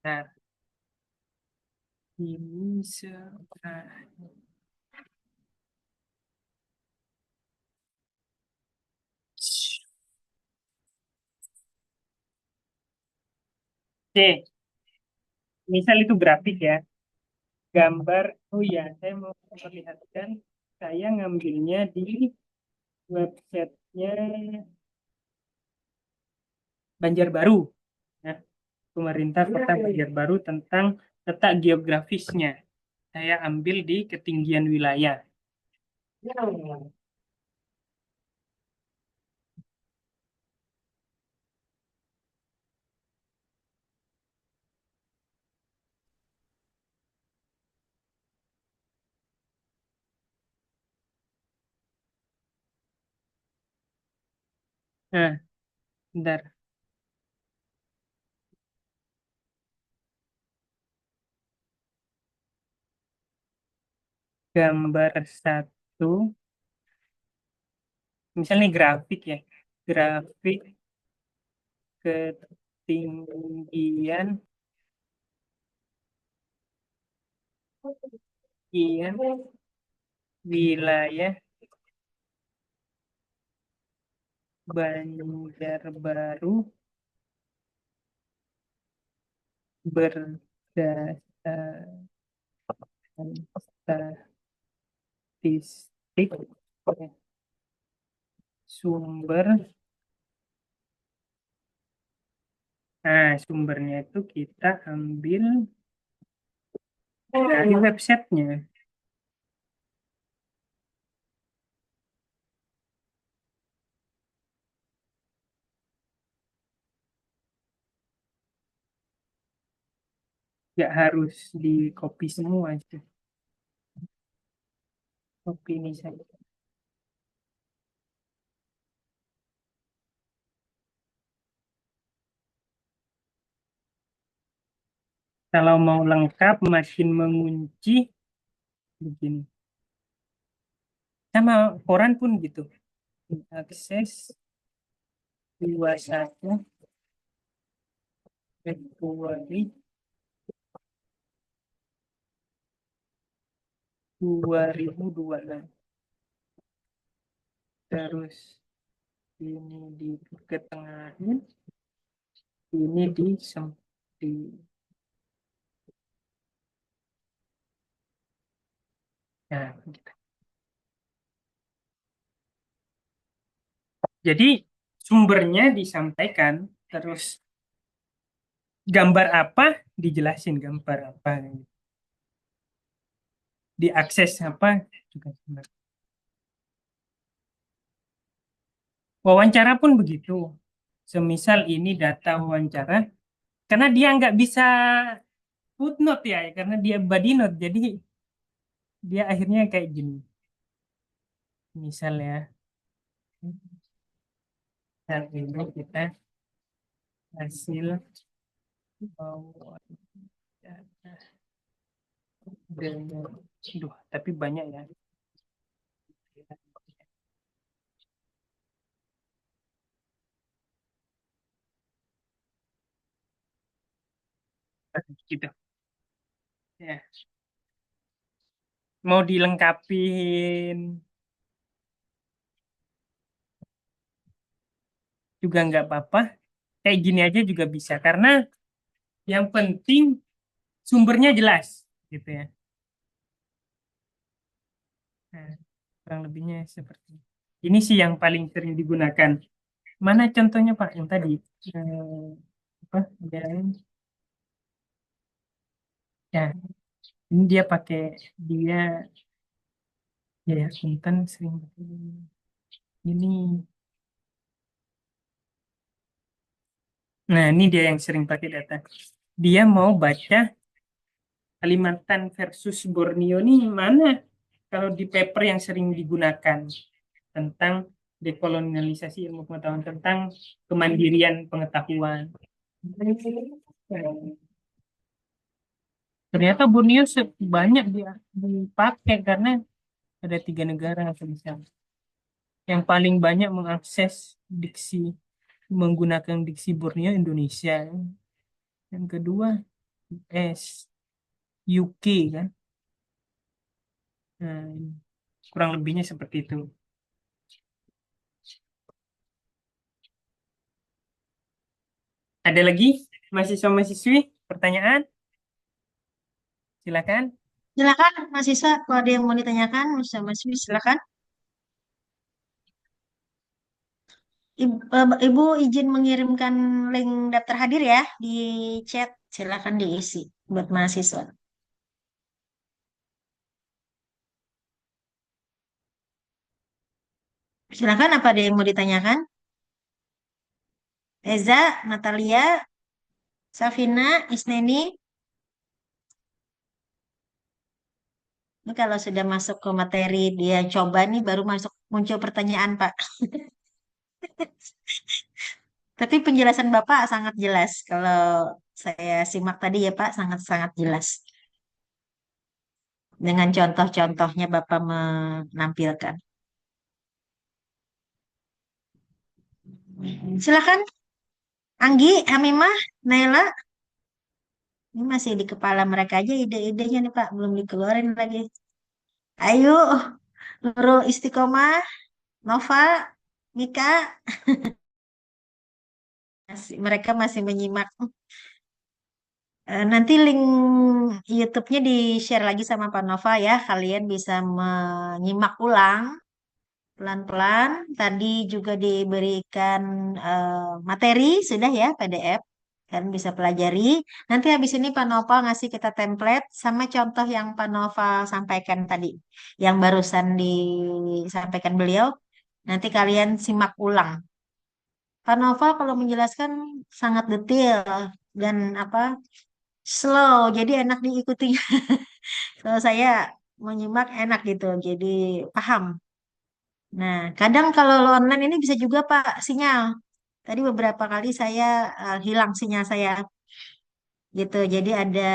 nah ini Oke, misal itu grafik ya. Gambar, oh ya, saya mau memperlihatkan. Saya ngambilnya di websitenya Banjarbaru. Nah, pemerintah Kota Banjarbaru tentang letak geografisnya. Saya ambil di ketinggian wilayah. Nah, bentar. Gambar satu, misalnya grafik ya. Grafik ketinggian ketinggian wilayah Banjarbaru berdasarkan statistik sumber. Nah, sumbernya itu kita ambil dari websitenya. Nggak harus di copy semua sih. Copy ini saja. Kalau mau lengkap, makin mengunci begini. Sama koran pun gitu. Akses 21 Februari 2002. Terus ini di ketengahin, ini di nah, gitu. Jadi sumbernya disampaikan, terus gambar apa dijelasin gambar apa, diakses apa juga sama. Wawancara pun begitu. Semisal ini data wawancara, karena dia nggak bisa footnote ya, karena dia body note, jadi dia akhirnya kayak gini. Misalnya, saat ini kita hasil wawancara dengan, duh, tapi banyak ya. Gitu. Ya. Mau dilengkapin juga nggak apa-apa. Kayak gini aja juga bisa. Karena yang penting sumbernya jelas. Gitu ya. Nah, kurang lebihnya seperti ini. Ini sih yang paling sering digunakan. Mana contohnya Pak yang tadi? Apa? Yang, ya, ini dia pakai dia ya Intan sering pakai ini. Nah, ini dia yang sering pakai data. Dia mau baca Kalimantan versus Borneo ini mana? Kalau di paper yang sering digunakan tentang dekolonialisasi ilmu pengetahuan tentang kemandirian pengetahuan. Ternyata Borneo banyak dia dipakai karena ada 3 negara misalnya yang paling banyak mengakses diksi menggunakan diksi Borneo Indonesia, yang kedua US, UK kan. Nah, kurang lebihnya seperti itu. Ada lagi mahasiswa-mahasiswi pertanyaan? Silakan. Silakan mahasiswa, kalau ada yang mau ditanyakan, mahasiswa silakan. Ibu izin mengirimkan link daftar hadir ya di chat. Silakan diisi buat mahasiswa. Silakan, apa ada yang mau ditanyakan? Eza, Natalia, Safina, Isneni. Ini kalau sudah masuk ke materi dia coba nih baru masuk muncul pertanyaan, Pak. Tapi penjelasan Bapak sangat jelas. Kalau saya simak tadi ya Pak, sangat-sangat jelas. Dengan contoh-contohnya Bapak menampilkan. Silakan, Anggi, Hamimah, Naila. Ini masih di kepala mereka aja ide-idenya nih Pak, belum dikeluarin lagi. Ayo, Nurul Istiqomah, Nova, Mika, mereka masih menyimak. Nanti link YouTube-nya di-share lagi sama Pak Nova ya. Kalian bisa menyimak ulang pelan-pelan. Tadi juga diberikan materi, sudah ya, PDF. Kalian bisa pelajari. Nanti habis ini Pak Nova ngasih kita template sama contoh yang Pak Nova sampaikan tadi. Yang barusan disampaikan beliau. Nanti kalian simak ulang. Pak Nova kalau menjelaskan sangat detail dan apa slow, jadi enak diikuti. Kalau saya menyimak enak gitu, jadi paham. Nah, kadang kalau lo online ini bisa juga Pak sinyal. Tadi beberapa kali saya hilang sinyal saya gitu. Jadi ada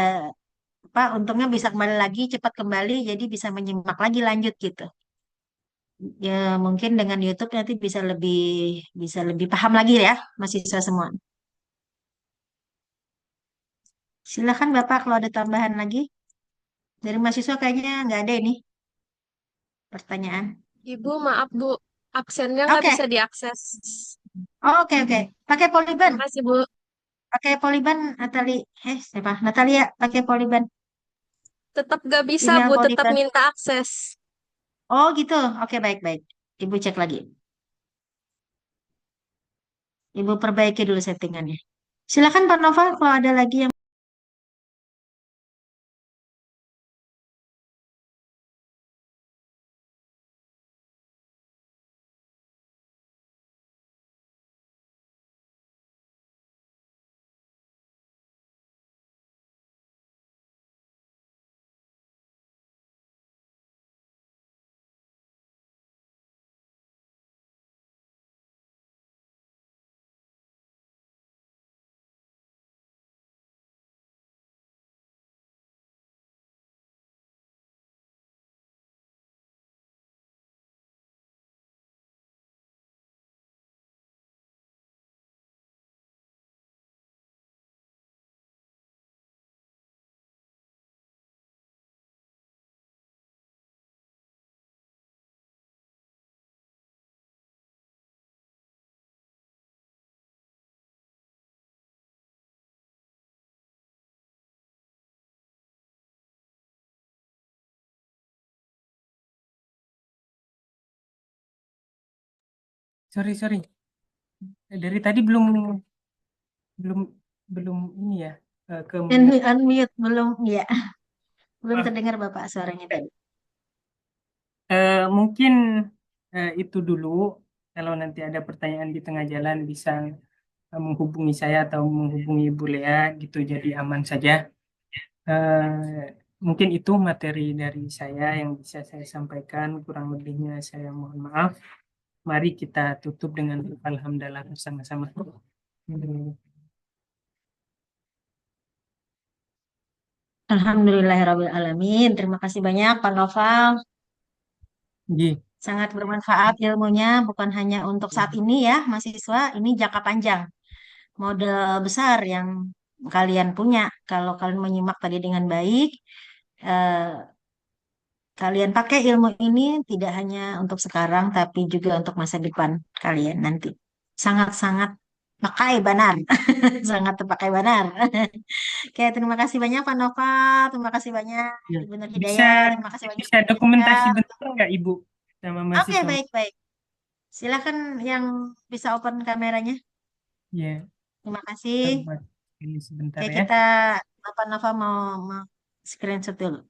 apa? Untungnya bisa kembali lagi, cepat kembali, jadi bisa menyimak lagi lanjut gitu. Ya mungkin dengan YouTube nanti bisa lebih paham lagi ya mahasiswa semua. Silakan Bapak kalau ada tambahan lagi dari mahasiswa kayaknya nggak ada ini pertanyaan. Ibu, maaf Bu, absennya nggak Oke, bisa diakses. oke, oke. Pakai Polyban. Makasih Bu. Pakai Polyban, Natali. Siapa? Natalia pakai Polyban. Tetap nggak bisa Email Bu, tetap Polyban. minta akses. Oh gitu. Oke, baik-baik. Ibu cek lagi. Ibu perbaiki dulu settingannya. Silakan Pak Nova kalau ada lagi yang Sorry, sorry. Dari tadi belum belum belum ini ya, ke mute. unmute belum ya, belum Maaf. terdengar Bapak suaranya tadi. Mungkin itu dulu. Kalau nanti ada pertanyaan di tengah jalan bisa menghubungi saya atau menghubungi Bu Lea gitu, jadi aman saja. Mungkin itu materi dari saya yang bisa saya sampaikan. Kurang lebihnya saya mohon maaf. Mari kita tutup dengan alhamdulillah bersama-sama. Alhamdulillahirrahmanirrahim. Terima kasih banyak Pak Noval. Ji. Sangat bermanfaat ilmunya, bukan hanya untuk saat ini ya, mahasiswa. Ini jangka panjang. Model besar yang kalian punya. Kalau kalian menyimak tadi dengan baik, eh, kalian pakai ilmu ini tidak hanya untuk sekarang, tapi juga untuk masa depan kalian nanti. Sangat-sangat pakai benar. Sangat terpakai benar. Oke, terima kasih banyak Pak Nova. Terima kasih banyak Ya. Ibu Nur Bisa Hidayah. Terima kasih banyak bisa Pak Ika. dokumentasi bentuk nggak Ibu sama Oke, mahasiswa? baik-baik. Silakan yang bisa open kameranya. Ya, Terima kita kasih. buat ini sebentar Oke, ya. kita Bapak Nova mau screenshot dulu.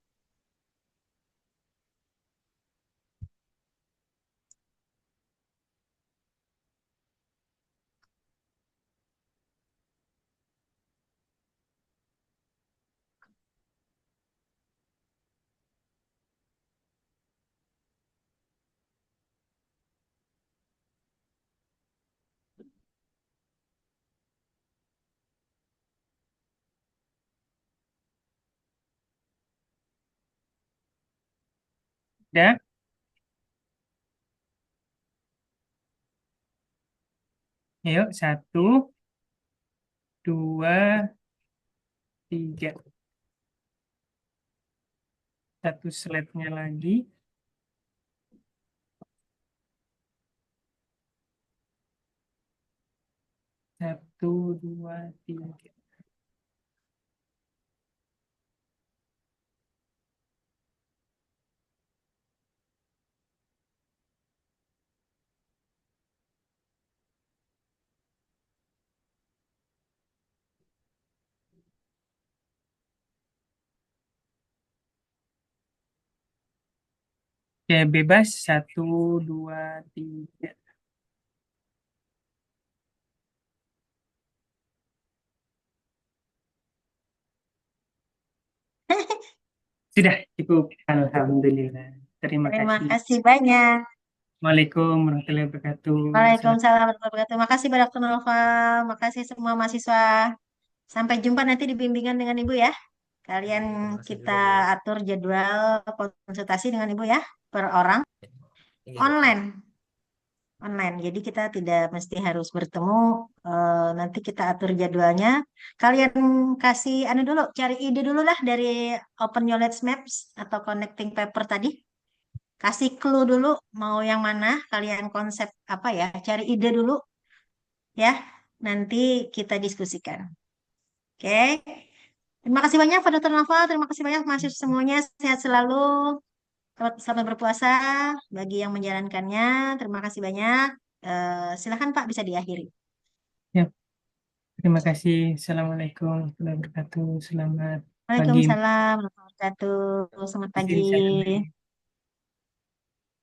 Udah? Ayo, 1, 2, 3. Satu slide-nya lagi. Satu, dua, tiga. Oke, bebas. 1, 2, 3. Sudah cukup. Alhamdulillah. Terima Terima kasih. kasih banyak. Waalaikumsalam warahmatullahi wabarakatuh. Selamat Waalaikumsalam warahmatullahi wabarakatuh. Makasih Pak Dr. Nova. Makasih semua mahasiswa. Sampai jumpa nanti di bimbingan dengan Ibu ya. Kalian kita atur jadwal konsultasi dengan Ibu ya, per orang online. Online. Jadi kita tidak mesti harus bertemu. Nanti kita atur jadwalnya. Kalian kasih anu dulu, cari ide dulu lah dari Open Knowledge Maps atau Connecting Paper tadi. Kasih clue dulu mau yang mana, kalian konsep apa ya, cari ide dulu ya. Nanti kita diskusikan. Oke. Terima kasih banyak Pak Dr. Nafa, terima kasih banyak mahasiswa semuanya. Sehat selalu. Selamat berpuasa bagi yang menjalankannya. Terima kasih banyak. Silakan Pak bisa diakhiri. Ya, terima kasih. Assalamualaikum warahmatullahi wabarakatuh. Selamat pagi. Waalaikumsalam warahmatullahi wabarakatuh. Selamat Izin saya pagi.